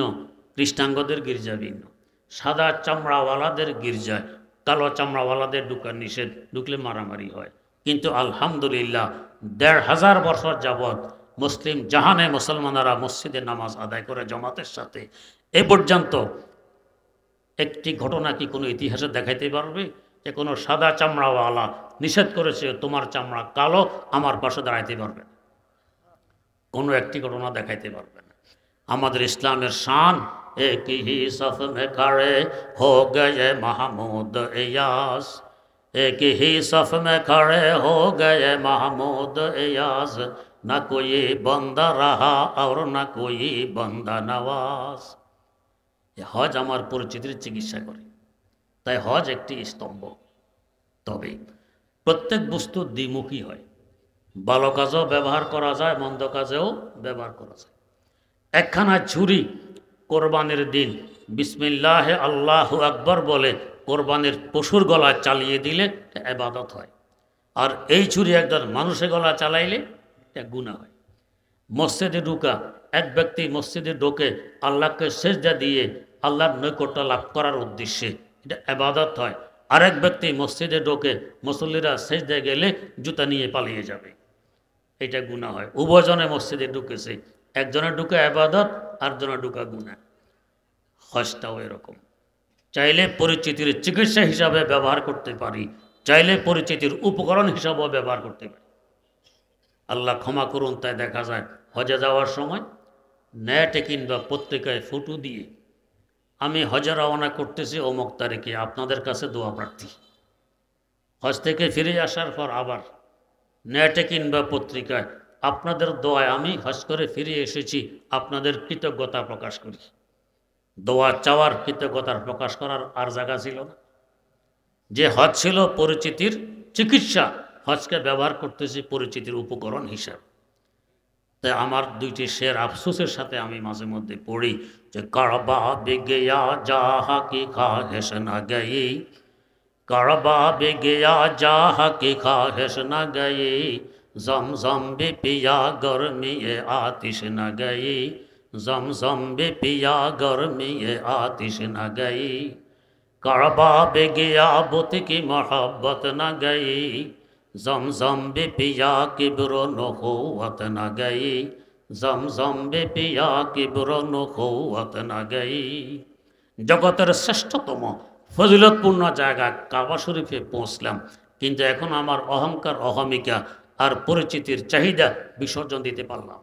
কৃষ্ণাঙ্গদের গির্জা ভিন্ন। সাদা চামড়াওয়ালাদের গির্জায় কালো চামড়াওয়ালাদের ঢুকার নিষেধ, ঢুকলে মারামারি হয়। কিন্তু আলহামদুলিল্লাহ ১৫০০ বছর যাবৎ মুসলিম জাহানে মুসলমানেরা মসজিদে নামাজ আদায় করে জামাতের সাথে। এ পর্যন্ত একটি ঘটনা কি কোনো ইতিহাসে দেখাইতে পারবে যে কোনো সাদা চামড়াওয়ালা নিষেধ করেছে তোমার চামড়া কালো, আমার পাশে দাঁড়াইতে পারবে? কোনো একটি ঘটনা দেখাইতে পারবে না। আমাদের ইসলামের শান, एक ही सफ में खड़े हो गए महमूद इयास, एक ही सफ में खड़े हो गए महमूद इयास, न कोई बंदा रहा और न कोई बंदा नवाज। হজ আমার পরিচিতির চিকিৎসা করে, তাই হজ একটি স্তম্ভ। তবে প্রত্যেক বস্তু দ্বিমুখী হয়, ভালো কাজেও ব্যবহার করা যায়, মন্দ কাজেও ব্যবহার করা যায়। একখানা ছুরি কোরবানির দিন বিসমিল্লাহ আল্লাহু আকবার বলে কোরবানির পশুর গলা চালিয়ে দিলে ইবাদত হয়, আর এই ছুরি একজন মানুষের গলা চালাইলে এটা গুনাহ হয়। মসজিদে ঢুকা এক ব্যক্তি মসজিদে ঢোকে আল্লাহকে সেজদা দিয়ে আল্লাহর নৈকট্য লাভ করার উদ্দেশ্যে, এটা ইবাদত হয়। আরেক ব্যক্তি মসজিদে ঢোকে মুসল্লিরা সেজদায় গেলে জুতা নিয়ে পালিয়ে যাবে, এটা গুনাহ হয়। উভয়জনে মসজিদে ঢুকেছে, একজনে ঢুকে ইবাদত, আরেকজনে ঢুকা গুনাহ। হজটাও এরকম, চাইলে পরিচিতির চিকিৎসা হিসাবে ব্যবহার করতে পারি, চাইলে পরিচিতির উপকরণ হিসাবেও ব্যবহার করতে পারি। আল্লাহ ক্ষমা করুন, তাই দেখা যায় হজে যাওয়ার সময় নেটে কিংবা পত্রিকায় ফটো দিয়ে আমি হজে রওনা করতেছি অমুক তারিখে, আপনাদের কাছে দোয়া প্রার্থী। হজ থেকে ফিরে আসার পর আবার নেটে কিংবা পত্রিকায় আপনাদের দোয়ায় আমি হজ করে ফিরে এসেছি, আপনাদের কৃতজ্ঞতা প্রকাশ করি। দোয়া চাওয়ার, কৃতজ্ঞতার প্রকাশ করার আর জায়গা ছিল না। যে হজ ছিল পরিচিতির চিকিৎসা, হজকে ব্যবহার করতেছি পরিচিতির উপকরণ হিসাবে। তাই আমার দুইটি শের আফসোসের সাথে আমি মাঝে মধ্যে পড়ি যে কারবা বেগেয়া যাহা কি খাহেশ না গই, কারবা বেগেয়া যাহা কি খাহেশ না গই, জমজম বে পিয়া গরমি এ আতিশ না গই, জমজম বে পিয়া গরমি এ আতিশ না গই, কারবা বেগেয়া বুত কি মোহব্বত না গই, জমজম বে পিয়া কিবর নখুয়াত না গই, জমজম বে পিয়া কিবর নখুয়াত না গই। জগতের শ্রেষ্ঠতম ফজিলতপূর্ণ জায়গা কাবা শরীফে পৌঁছলাম, কিন্তু এখন আমার অহংকার, অহমিকা আর পরিচিতির চাহিদা বিসর্জন দিতে পারলাম।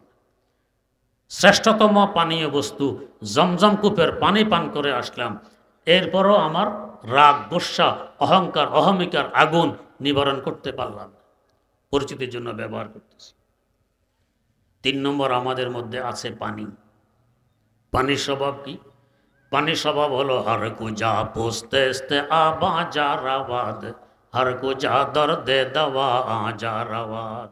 শ্রেষ্ঠতম পানীয় বস্তু জমজম কূপের পানি পান করে আসলাম, এরপরও আমার রাগ, গোস্বা, অহংকার, অহমিকার আগুন নিবারণ করতে পারলাম, পরিচিতির জন্য ব্যবহার করতেছি। 3 নম্বর, আমাদের মধ্যে আছে পানি। পানির স্বভাব কি? পানির স্বভাব হলো হর কুজা পোস্তে আবা জারাবাদ, হর কুজা দর্দে দেওয়া জারাবাদ।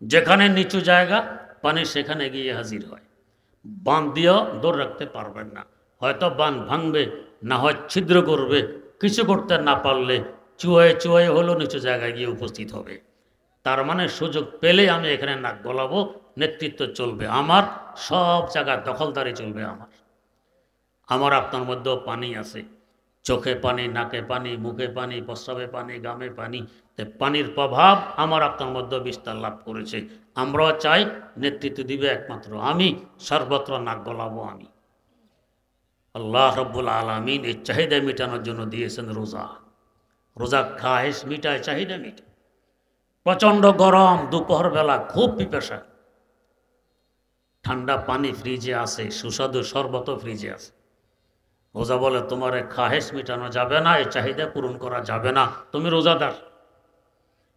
যেখানে নিচু জায়গা পানি সেখানে গিয়ে হাজির হয়। বাঁধ দিয়েও দৌড় রাখতে পারবেন না, হয়তো বাঁধ ভাঙবে, না হয় ছিদ্র করবে, কিছু করতে না পারলে চুয়ায় চুয়ায় হলো নিচু জায়গায় গিয়ে উপস্থিত হবে। তার মানে সুযোগ পেলে আমি এখানে নাক গলাবো, নেতৃত্ব চলবে আমার, সব জায়গায় দখলদারি চলবে আমার। আমার আপনার মধ্যেও পানি আছে, চোখে পানি, নাকে পানি, মুখে পানি, প্রস্রাবে পানি, গামে পানি। পানির প্রভাব আমার আপনার মধ্যে বিস্তার লাভ করেছে। আমরাও চাই নেতৃত্ব দিবে একমাত্র আমি, সর্বত্র নাক গলাবো আমি। আল্লাহ রব্বুল আলামিন এই চাহিদা মেটানোর জন্য দিয়েছেন রোজা। রোজা খাহেশ মিটায়, চাহিদা মিটায়। প্রচণ্ড গরম, দুপুর বেলা খুব পিপাসা, ঠান্ডা পানি ফ্রিজে আছে, সুস্বাদু শরবত ফ্রিজে আছে। রোজা বলে তোমার খাহেশ মিটানো যাবে না, এই চাহিদা পূরণ করা যাবে না, তুমি রোজাদার।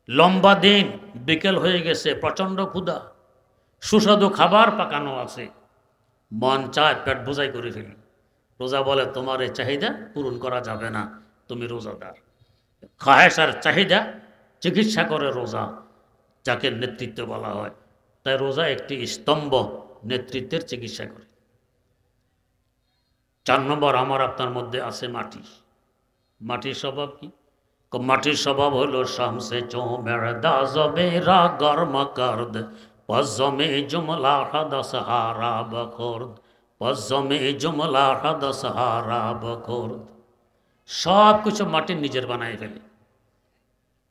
লম্বা দিন, বিকেল হয়ে গেছে, প্রচণ্ড ক্ষুধা, সুস্বাদু খাবার পাকানো আছে, মন চায় পেট বোঝাই করে ফেলি। রোজা বলে তোমার এই চাহিদা পূরণ করা যাবে না, তুমি রোজাদার। খাহেশ আর চাহিদা চিকিৎসা করে রোজা, যাকে নেতৃত্ব বলা হয়। তাই রোজা একটি স্তম্ভ, নেতৃত্বের চিকিৎসা করে। 4 নম্বর, আমার আপনার মধ্যে আছে মাটি। মাটির স্বভাব কি? মাটির স্বভাব হলো শামসে চোমের দাজবেরা গরম করদ, পজমে জুমলা হাদস হারা বখরদ, পজমে জুমলা হাদস হারা বখরদ। সব কিছু মাটির নিজের বানায় ফেলে।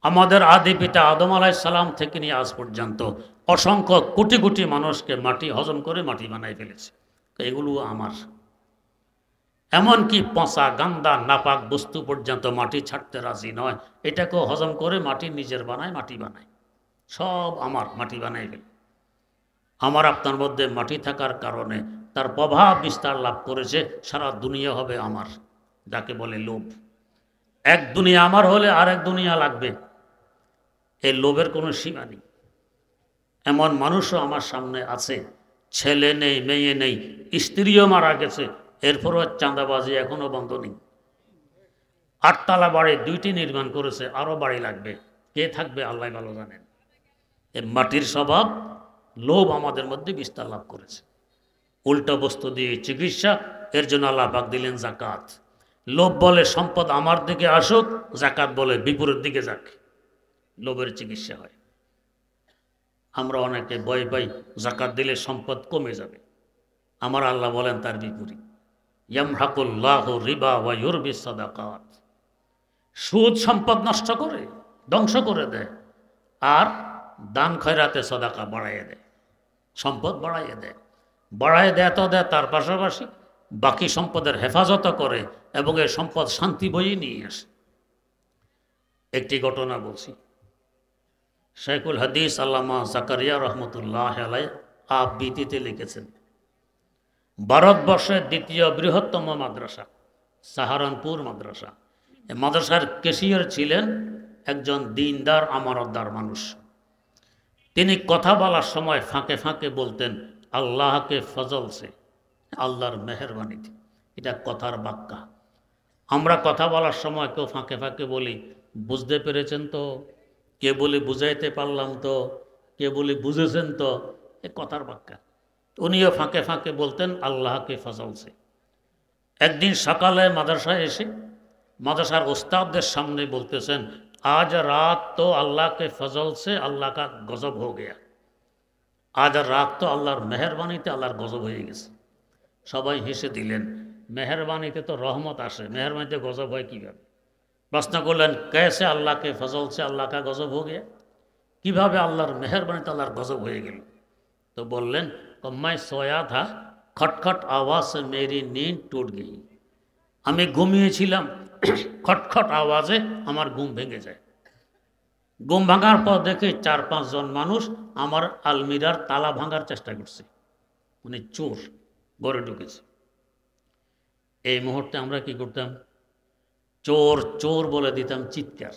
আমাদের আদি পিতা আদম আলাইহিস সালাম থেকে নিয়ে আজ পর্যন্ত অসংখ্য কোটি কোটি মানুষকে মাটি হজম করে মাটি বানায় ফেলেছে। এগুলো আমার। এমনকি পচা, গান্দা, নাপাক বস্তু পর্যন্ত মাটি ছাড়তে রাজি নয়, এটাকেও হজম করে মাটি নিজের বানায়, মাটি বানায়। সব আমার, মাটি বানায় ফেলে। আমার আপনার মধ্যে মাটি থাকার কারণে তার প্রভাব বিস্তার লাভ করেছে, সারা দুনিয়া হবে আমার, যাকে বলে লোভ। এক দুনিয়া আমার হলে আরেক দুনিয়া লাগবে, এই লোভের কোনো সীমা নেই। এমন মানুষও আমার সামনে আছে, ছেলে নেই, মেয়ে নেই, স্ত্রীও মারা গেছে, এরপরও চাঁদাবাজি এখনো বন্ধ নেই। 8 তলা বাড়ি 2টি নির্মাণ করেছে, আরও বাড়ি লাগবে, কে থাকবে আল্লাহ ভালো জানেন। এই মাটির স্বভাব, লোভ আমাদের মধ্যে বিস্তার লাভ করেছে। উল্টো বস্তু দিয়ে চিকিৎসা, এর জন্য আল্লাহ পাক দিলেন জাকাত। লোভ বলে সম্পদ আমার দিকে আসুক, জাকাত বলে বিপরীত দিকে যাক, লোভের চিকিৎসা হয়। আমরা অনেকে ভয় পাই জাকাত দিলে সম্পদ কমে যাবে। আমার আল্লাহ বলেন তার বিপরীত, ইয়ামহাকুল্লাহু রিবা ওয়া ইউরবিস সাদাকাত। সুদ সম্পদ নষ্ট করে, ধ্বংস করে দেয়, আর দান খয়রাতে সদাকা বাড়াইয়ে দেয়, সম্পদ বাড়াইয়ে দেয়। বাড়াইয়ে দেয় তো দেয়, তার পাশাপাশি বাকি সম্পদের হেফাজত করে এবং এই সম্পদ শান্তি বইয়ে নিয়ে আসে। একটি ঘটনা বলছি। শেখুল হাদিস আল্লামা জাকারিয়া রহমতুল্লাহ আলাই আবৃত্তিতে লিখেছেন, ভারতবর্ষের দ্বিতীয় বৃহত্তম মাদ্রাসা সাহারানপুর মাদ্রাসা। এই মাদ্রাসার ক্যাশিয়ার ছিলেন একজন দিনদার আমানতদার মানুষ। তিনি কথা বলার সময় ফাঁকে ফাঁকে বলতেন, আল্লাহকে ফজল সে, আল্লাহর মেহেরবানিতে। এটা কথার বাক্যা। আমরা কথা বলার সময় কেউ ফাঁকে ফাঁকে বলি, বুঝতে পেরেছেন তো, কে বলি বুঝাইতে পারলাম তো, কে বলি বুঝেছেন তো, এ কথার বাক্যা। উনিও ফাঁকে ফাঁকে বলতেন আল্লাহকে ফজল সে। একদিন সকালে মাদ্রাসায় এসে মাদ্রাসার ওস্তাদদের সামনে বলতেছেন, আজ রাত তো अल्लाह के फजल से अल्लाह का गजब हो गया। আজ রাত তো আল্লাহর মেহেরবানিতে আল্লাহর গজব হয়ে গেছে। সবাই হেসে দিলেন। মেহেরবানিতে তো রহমত আসে, মেহেরবানিতে গজব হয় কীভাবে? প্রশ্ন করলেন, कैसे अल्लाह के फजल से अल्लाह का गजब हो गया? কীভাবে আল্লাহর মেহেরবানিতে আল্লাহর গজব হয়ে গেল? তো বললেন, मैं सोया था, खटखट आवाज़ से मेरी नींद टूट गई। আমি ঘুমিয়েছিলাম, খটখট আওয়াজে আমার ঘুম ভেঙে যায়। ঘুম ভাঙার পর দেখে 4-5 জন মানুষ আমার আলমিরার তালা ভাঙার চেষ্টা করছে, মানে চোর ঘরে ঢুকেছে। এই মুহূর্তে আমরা কি করতাম? চোর চোর বলে দিতাম চিৎকার।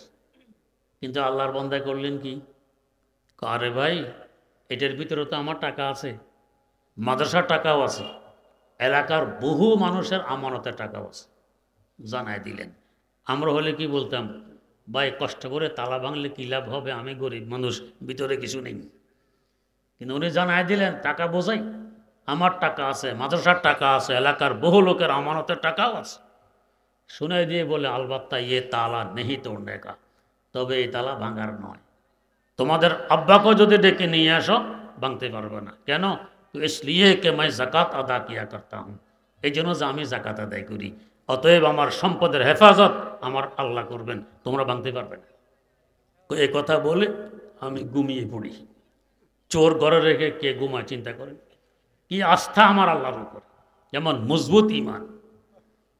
কিন্তু আল্লাহর বান্দা করলেন কি, আরে ভাই, এটার ভিতরে তো আমার টাকা আছে, মাদ্রাসার টাকাও আছে, এলাকার বহু মানুষের আমানতের টাকাও আছে, জানাই দিলেন। আমরা হলে কি বলতাম, ভাই কষ্ট করে তালা ভাঙলে কী লাভ হবে, আমি গরিব মানুষ, ভিতরে কিছু নেই। কিন্তু উনি জানাই দিলেন, টাকা বোঝাই, আমার টাকা আছে, মাদ্রাসার টাকা আছে, এলাকার বহু লোকের আমানতের টাকাও আছে। শুনে দিয়ে বলে, আলবাত্তা ইয়ে তালা নেই তোড়নে কা, তবে এই তালা ভাঙার নয়। তোমাদের আব্বাকেও যদি ডেকে নিয়ে আসো, ভাঙতে পারবে না। কেন? তো इसलिए कि मैं জাকাত আদা কিয়া করতা হুঁ, এই জন্য যে আমি জাকাত আদায় করি, অতএব আমার সম্পদের হেফাজত আমার আল্লাহ করবেন, তোমরা ভাঙতে পারবে না। এই কথা বলে আমি ঘুমিয়ে পড়ি। চোর ঘরে রেখে কে ঘুমায় চিন্তা করেন? কি আস্থা আমার আল্লাহর উপর, যেমন মজবুত ইমান।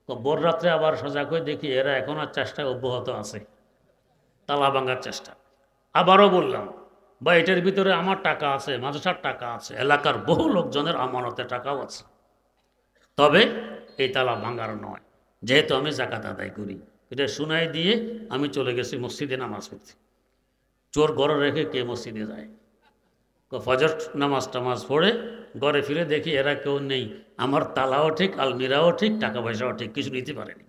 তো ভোর রাত্রে আবার সজাগ হয়ে দেখি এরা এখন আর চেষ্টায় অব্যাহত আছে, তালা ভাঙার চেষ্টা। আবারও বললাম, বা এটার ভিতরে আমার টাকা আছে, মাদ্রাসার টাকা আছে, এলাকার বহু লোকজনের আমানতের টাকাও আছে, তবে এই তালা ভাঙার নয়, যেহেতু আমি জাকাত আদায় করি। এটা শুনাই দিয়ে আমি চলে গেছি মসজিদে নামাজ পড়তে। চোর ঘরে রেখে কে মসজিদে যায়? ফজর নামাজ টামাজ পড়ে ঘরে ফিরে দেখি এরা কেউ নেই। আমার তালাও ঠিক, আলমিরাও ঠিক, টাকা পয়সাও ঠিক, কিছু নিতে পারেনি।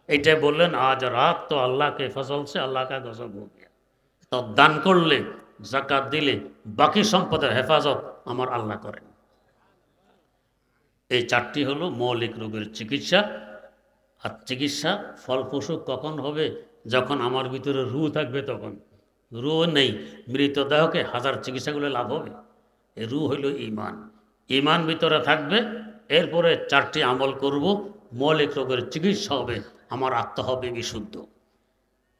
এইটাই বললেন, আজ রাত তো আল্লাহকে ফজল সে আল্লাহ কা গজব হো গিয়া। তো দান করলে, জাকাত দিলে, বাকি সম্পদের হেফাজত আমার আল্লাহ করেন। এই 4টি হলো মৌলিক রোগের চিকিৎসা। আর চিকিৎসা ফলপ্রসূ কখন হবে? যখন আমার ভিতরে রূহ থাকবে তখন। রূহ নেই, মৃতদেহকে হাজার চিকিৎসাগুলো লাভ হবে? এই রূহ হইল ইমান। ইমান ভিতরে থাকবে, এরপরে 4টি আমল করব, মৌলিক রোগের চিকিৎসা হবে, আমার আত্মা হবে বিশুদ্ধ।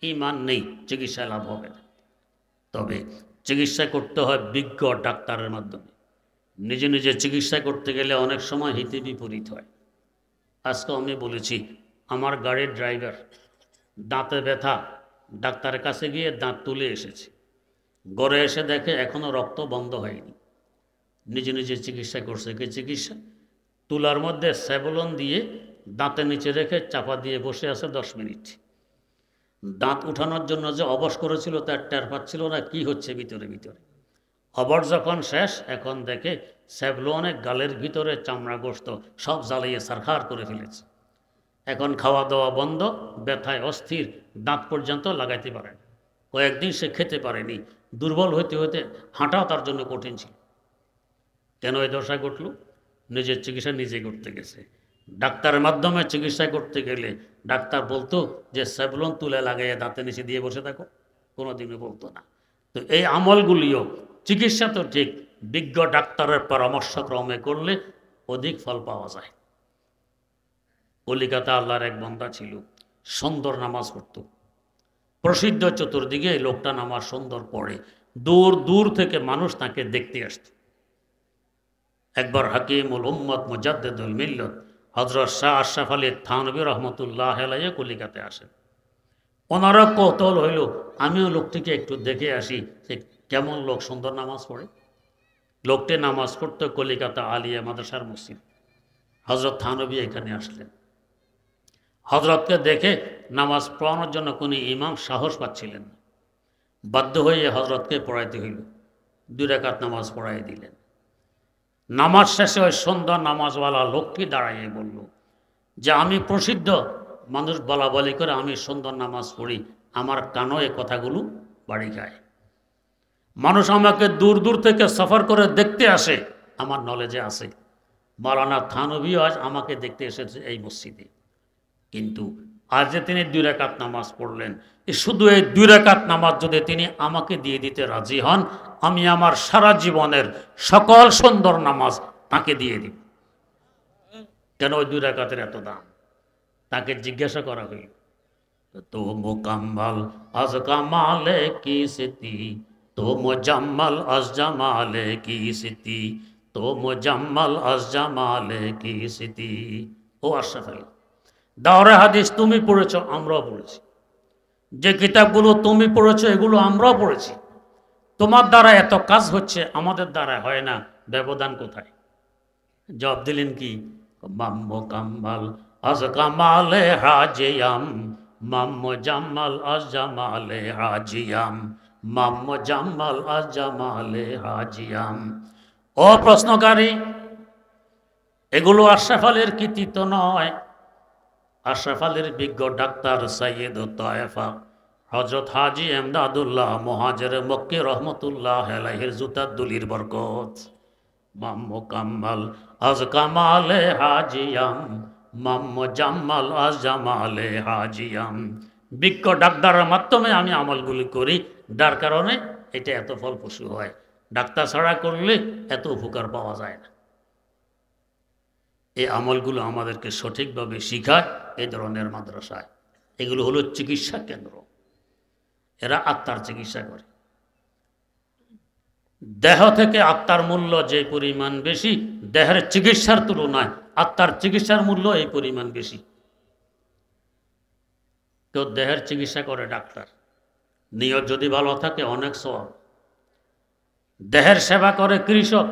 ইমান নেই, চিকিৎসা লাভ হবে না। তবে চিকিৎসা করতে হয় বিজ্ঞ ডাক্তারের মাধ্যমে। নিজে নিজে চিকিৎসা করতে গেলে অনেক সময় হিতে বিপরীত হয়। আজকে আমি বলেছি, আমার গাড়ির ড্রাইভার দাঁতে ব্যথা, ডাক্তারের কাছে গিয়ে দাঁত তুলে এসেছে। ঘরে এসে দেখে এখনও রক্ত বন্ধ হয়নি। নিজে নিজে চিকিৎসা করছে। কি চিকিৎসা? তুলার মধ্যে স্যাভলন দিয়ে দাঁতের নিচে রেখে চাপা দিয়ে বসে আছে 10 মিনিট। দাঁত উঠানোর জন্য যে অবশ করেছিল তার টের পাচ্ছিল না কি হচ্ছে ভিতরে ভিতরে। অবশ যখন শেষ, এখন দেখে স্যাভলনে গালের ভিতরে চামড়া গোশত সব জ্বালিয়ে সারখার করে ফেলেছে। এখন খাওয়া দাওয়া বন্ধ, ব্যথায় অস্থির, দাঁত পর্যন্ত লাগাইতে পারে না। কয়েকদিন সে খেতে পারেনি। দুর্বল হইতে হইতে হাঁটাও তার জন্য কঠিন ছিল। কেন এই দশা ঘটল? নিজের চিকিৎসা নিজে করতে গেছে। ডাক্তারের মাধ্যমে চিকিৎসা করতে গেলে ডাক্তার বলতো যে স্যাভলন তুলে লাগাইয়ে দাঁতের নিচে দিয়ে বসে থাকো, কোনোদিনও বলতো না। তো এই আমলগুলিও, চিকিৎসা তো ঠিক, বিজ্ঞ ডাক্তারের পরামর্শক্রমে করলে অধিক ফল পাওয়া যায়। কলিকাতা আল্লাহর এক বান্দা ছিল, সুন্দর নামাজ পড়ত, প্রসিদ্ধ, চতুর্দিকে এই লোকটা নামাজ সুন্দর পড়ে, দূর দূর থেকে মানুষ তাকে দেখতে আসত। একবার হাকিমুল উম্মত মুজাদ্দিদুল মিল্লত হযরত শাহ আশরাফ আলী থানভী রহমতুল্লাহ আলাইহি কলিকাতায় আসেন। ওনারা কৌতূহল হইল, আমিও লোকটিকে একটু দেখে আসি যে কেমন লোক, সুন্দর নামাজ পড়ে। লোকটি নামাজ পড়তো কলিকাতা আলিয়া মাদ্রাসার মসজিদ। হযরত থানভী এখানে আসলেন। হযরতকে দেখে নামাজ পড়ানোর জন্য কোনো ইমাম সাহস পাচ্ছিলেন না। বাধ্য হয়ে হযরতকে পড়াইতে হইল। 2 রাকাত নামাজ পড়াই দিলেন। নামাজ শেষে ওই সুন্দর নামাজওয়ালা লোকটি দাঁড়াইয়ে বলল যে আমি প্রসিদ্ধ, মানুষ বলা বলি করে আমি সুন্দর নামাজ পড়ি, আমার কানও এই কথাগুলো বাড়ি যায়, মানুষ আমাকে দূর দূর থেকে সফর করে দেখতে আসে, আমার নলেজে আছে। মাওলানা থানভী আজ আমাকে দেখতে এসেছে এই মসজিদে, কিন্তু আজ যে তিনি 2 রাকাত নামাজ পড়লেন, শুধু এই 2 রাকাত নামাজ যদি তিনি আমাকে দিয়ে দিতে রাজি হন, আমি আমার সারা জীবনের সকল সুন্দর নামাজ তাকে দিয়ে দিব। কেন ওই 2 রাকাতের এত দাম? তাকে জিজ্ঞাসা করা হইল, তো মুকাম্মাল আজ কামালে কি সিতি, তো মুজাম্মাল আজ জামালে কি সিতি, তো মুজাম্মাল আজ জামালে কি সিতি। ও আশরাফ আলী, দাওরে হাদিস তুমি পড়েছ, আমরাও পড়েছি, যে কিতাবগুলো তুমি পড়েছ এগুলো আমরাও পড়েছি, তোমার দ্বারা এত কাজ হচ্ছে, আমাদের দ্বারা হয় না, ব্যবধান কোথায়? জবাব দিলেন কি, মাম্মু কাম্মাল আজ কামালে হাজিয়াম, মাম্মু জাম্মাল আজ জামালে হাজিয়াম, মাম্মু জাম্মাল আজ জামালে হাজিয়াম। ও প্রশ্নকারী, এগুলো আশরাফ আলীর কৃতিত্ব নয়। আশরাফ আলীর বিজ্ঞ ডাক্তার সৈয়দ তায়েফা হযরত হাজী এমদাদুল্লাহ মুহাজির মক্কি রহমতুল্লাহ আলাইহির জুতার দুলির বরকত। মাম্মু কাম্মাল আজ কামালে হাজিয়াম, মাম্মু জাম্মাল আজ জামালে হাজিয়াম। বিজ্ঞ ডাক্তারের মাধ্যমে আমি আমলগুলি করি, যার কারণে এটা এত ফলপ্রসূ হয়। ডাক্তার ছাড়া করলে এত উপকার পাওয়া যায় না। এই আমলগুলো আমাদেরকে সঠিকভাবে শিখায় এই ধরনের মাদ্রাসায়। এগুলো হলো চিকিৎসা কেন্দ্র, এরা আত্মার চিকিৎসা করে। দেহ থেকে আত্মার মূল্য যে পরিমাণ বেশি, দেহের চিকিৎসার তুলনায় আত্মার চিকিৎসার মূল্য এই পরিমাণ বেশি। কেউ দেহের চিকিৎসা করে ডাক্তার, নিয়ত যদি ভালো থাকে অনেক সওয়াব। দেহের সেবা করে কৃষক,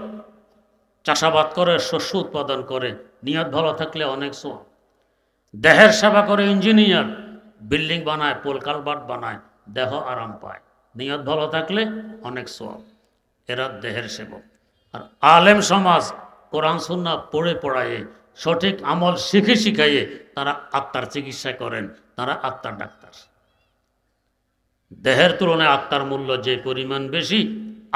চাষাবাদ করে, শস্য উৎপাদন করে, নিয়ত ভালো থাকলে অনেক সওয়াব। দেহের সেবা করে ইঞ্জিনিয়ার, বিল্ডিং বানায়, পোল কালভার্ট বানায়, দেহ আরাম পায়, নিয়ত ভালো থাকলে অনেক সওয়াব। এরা দেহের সেবক। আর আলেম সমাজ কোরআন সুন্নাহ পড়ে পড়ায়ে, সঠিক আমল শিখে শিখাইয়ে তারা আত্মার চিকিৎসা করেন, তারা আত্মার ডাক্তার। দেহের তুলনায় আত্মার মূল্য যে পরিমাণ বেশি,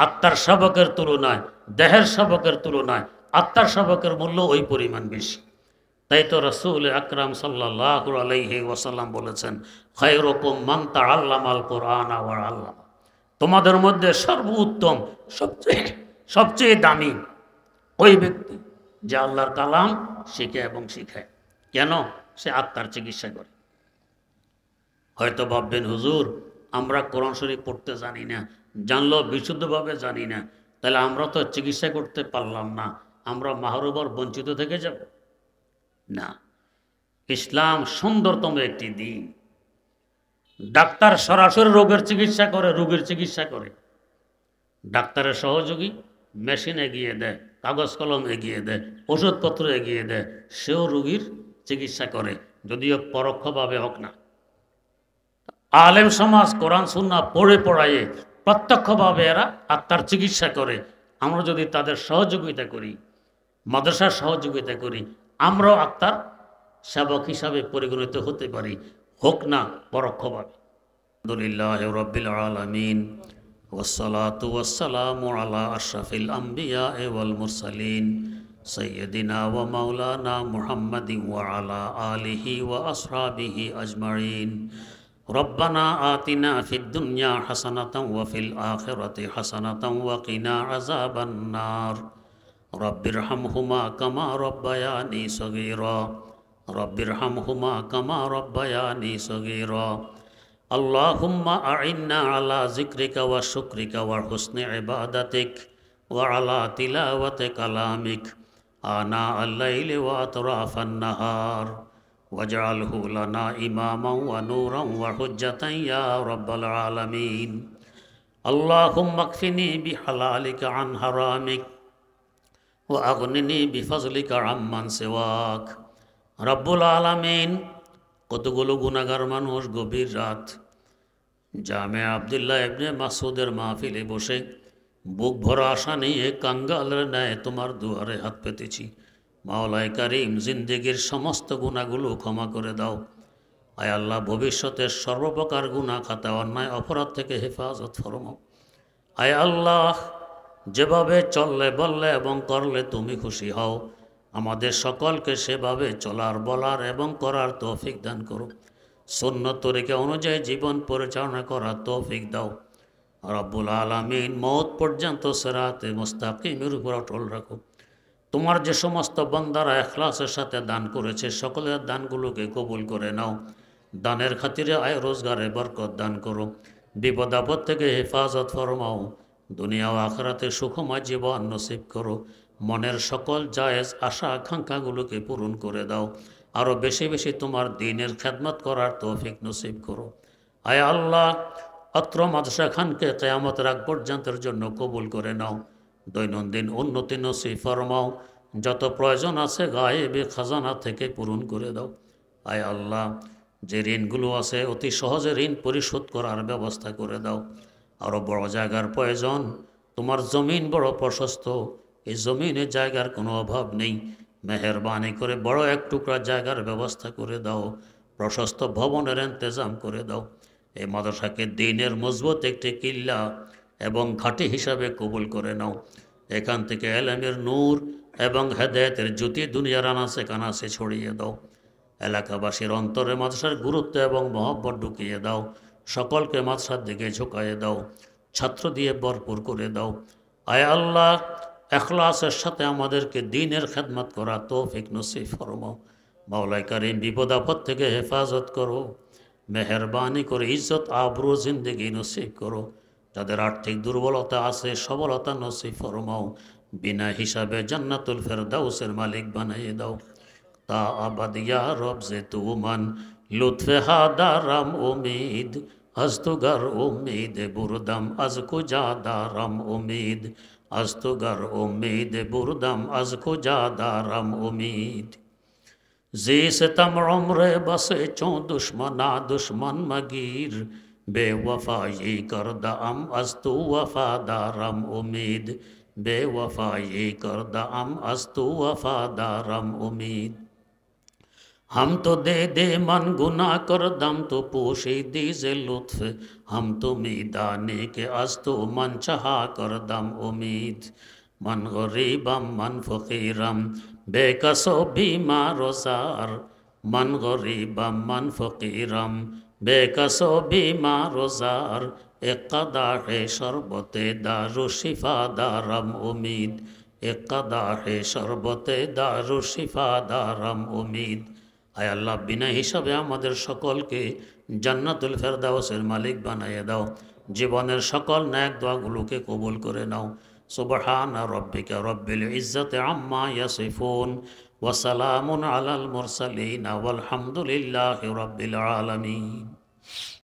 আত্মার সেবকের তুলনায়, দেহের সেবকের তুলনায় আত্মার সেবকের মূল্য ওই পরিমাণ বেশি। তাই তো রাসূল আকরাম সাল্লাল্লাহু আলাইহি ওয়াসাল্লাম বলেছেন, খায়রুকুম মান তাআল্লামাল কুরআনা ওয়া আল্লামা। তোমাদের মধ্যে সর্বোত্তম, সবচেয়ে দামি ওই ব্যক্তি যে আল্লাহর কালাম শিখে এবং শিখায়। কেন? সে আত্মার চিকিৎসা করে। হয়তো ভাববেন, হুজুর আমরা কোরআন শরীফ পড়তে জানি না, জানলেও বিশুদ্ধভাবে জানি না, তাহলে আমরা তো চিকিৎসা করতে পারলাম না, আমরা মাহরুবার বঞ্চিত থেকে যাব না। ইসলাম সুন্দরতম একটি দিন। ডাক্তার সরাসরি রোগের চিকিৎসা করে, রোগীর চিকিৎসা করে। ডাক্তারের সহযোগী মেশিন এগিয়ে দেয়, কাগজ কলম এগিয়ে দেয়, ওষুধপত্র এগিয়ে দেয়, সেও রোগীর চিকিৎসা করে, যদিও পরোক্ষভাবে হোক না। আলেম সমাজ কোরআন সুন্নাহ পড়ে পড়ায়ে প্রত্যক্ষভাবে এরা আত্মার চিকিৎসা করে। আমরা যদি তাদের সহযোগিতা করি, মাদ্রাসার সহযোগিতা করি, আমরাও আত্মার সেবক হিসাবে পরিগণিত হতে পারি, হোক না পরোক্ষভাবে। আলহামদুলিল্লাহ রাব্বিল আলামিন ওয়াসসালাতু ওয়াসসালামু আলা আশরাফিল আমবিয়া ওয়াল মুরসালিন সাইয়্যিদিনা ওয়া মাওলানা মুহাম্মাদিন ওয়া আলা আলিহি ওয়া আসহাবিহি আজমাইন। রব্বানা আতিনা ফিদ দুনিয়া হাসানাতাও ওয়া ফিল আখিরাতি হাসানাতাও ওয়া কিনা আযাবান নার। রব্বিরহামহুমা কামা রব্বায়ানি সগীরা রব্বিরহামহুমা কামা রব্বায়ানি সগীরা আল্লাহুম্মা আইন্না আলা যিকরিকা ওয়া শুকরিকা ওয়া হুসনি ইবাদাতিক ওয়া আলা তিলাওয়াতি কালামিক আনা আল-লাইলি ওয়া আতরাফান নাহার ওয়াজআলহু লানা ইমামান ওয়া নূরান ওয়া হুজ্জাতান ইয়া রাব্বাল আলামিন আল্লাহুম্মা কফিনি বিহালালিকা আন হারামিক ওয়া আগনিনি বিফজলিকা আম্মান সিওয়াক। রব্বুল আলামিন, কতগুলো গুনাহগার মানুষ গভীর রাত জামে আব্দুল্লাহ ইবনে মাসউদের মাহফিলে বসে বুক ভরা আশা নিয়ে কাঙ্গালের ন্যায় তোমার দুয়ারে হাত পেতেছি। মাওলায়ে কারীম, জিন্দেগির সমস্ত গুনাহগুলো ক্ষমা করে দাও। আয় আল্লাহ, ভবিষ্যতের সর্বপ্রকার গুনাহ খাতা অন্যায় অপরাধ থেকে হেফাজত ফরমাও। আয় আল্লাহ, যেভাবে চললে বললে এবং করলে তুমি খুশি হও, আমাদের সকলকে সেভাবে চলার, বলার এবং করার তৌফিক দান করো। সুন্নত তরিকা অনুযায়ী জীবন পরিচালনা করার তৌফিক দাও। রব্বুল আলামিন, মওত পর্যন্ত সিরাতে মুস্তাকিমের উপর অটল রাখো। তোমার যে সমস্ত বান্দারা ইখলাসের সাথে দান করেছে, সকলের দানগুলোকে কবুল করে নাও। দানের খাতিরে আয় রোজগারে বরকত দান করো। বিপদ আপদ থেকে হেফাজত ফরমাও। দুনিয়া ও আখিরাতে সুখময় জীবন নসিব করো। মনের সকল জায়েজ আশা আকাঙ্ক্ষাগুলোকে পূরণ করে দাও। আরও বেশি বেশি তোমার দ্বীনের খেদমত করার তৌফিক নসিব করো। আয় আল্লাহ, অত্র মাদ্রাসা খানকে কিয়ামতের আগ পর্যন্তের জন্য কবুল করে নাও। দৈনন্দিন উন্নতি নসিব ফরমাও। যত প্রয়োজন আছে গায়েবে খাজানা থেকে পূরণ করে দাও। আয় আল্লাহ, যে ঋণগুলো আছে অতি সহজে ঋণ পরিশোধ করার ব্যবস্থা করে দাও। আরও বড় জায়গার প্রয়োজন। তোমার জমিন বড় প্রশস্ত, এই জমিনে জায়গার কোনো অভাব নেই। মেহেরবানি করে বড় এক টুকরা জায়গার ব্যবস্থা করে দাও। প্রশস্ত ভবনের ইন্তজাম করে দাও। এই মাদ্রাসাকে দ্বীনের মজবুত একটি কিল্লা এবং ঘাঁটি হিসাবে কবুল করে নাও। এখান থেকে এলেমের নূর এবং হেদায়েতের জ্যোতি দুনিয়ার আনাচে কানাচে ছড়িয়ে দাও। এলাকাবাসীর অন্তরে মাদ্রাসার গুরুত্ব এবং মহব্বত ঢুকিয়ে দাও। সকলকে মাদ্রাসার দিকে ঝুঁকাইয়ে দাও। ছাত্র দিয়ে ভরপুর করে দাও। আয় আল্লাহ, ইখলাসের সাথে আমাদেরকে দ্বীনের খেদমত করা তৌফিক নসিব ফরমাও। মাওলায়ে কারীম, বিপদ আপদ থেকে হেফাজত করো। মেহেরবানি করে ইজ্জত আবরু জিন্দেগি নসিব করো। যাদের আর্থিক দুর্বলতা আছে, সবলতা নসিব ফরমাও। বিনা হিসাবে জান্নাতুল ফেরদাউসের মালিক বানিয়ে দাও। তা আবাদিয়া রব যে তুমান লুৎফে হাদারাম উমিদ আজতুগার উমিদ বুরদাম আজ কুজা দারাম উমিদ আজতুগার উমিদ বুরদাম আজ কুজা দারাম উমিদ जी सितम उम्र बसे चो दुश्मना दुश्मन मगीर बेवफाई करदा अम अस्तु वफादारम उम्मीद बेवफाई करदा अम अस्तु वफादारम उम्मीद हम तो दे दे मन गुना कर दम तो पोशी दीजे लुत्फ हम तो मीदाने के अस्तु मन चाहा कर दम उम्मीद मन गरीबम मन फकीरम बेकसो बीमारो जार मन गरीबम मन फकीरम बेकसो बीमारो जार एक कदाहे शरबते दारु शिफा दारम उम्मीद एक कदाहे शरबते दारु शिफा दारम उम्मीद। आय अल्लाह, बिना हिसाबे आमादेर सकलके জান্নাতুল ফেরদাউসের মালিক বানাইয়ে দাও। জীবনের সকল ন্যাক দোয়াগুলোকে কবুল করে নাও। সুবহান রব্বিকা রব্বিল ইজ্জাতি আম্মা ইয়াসিফুন ওয়া সালামুন আলাল মুরসালিন ওয়াল হামদুলিল্লাহি রাব্বিল আলামিন।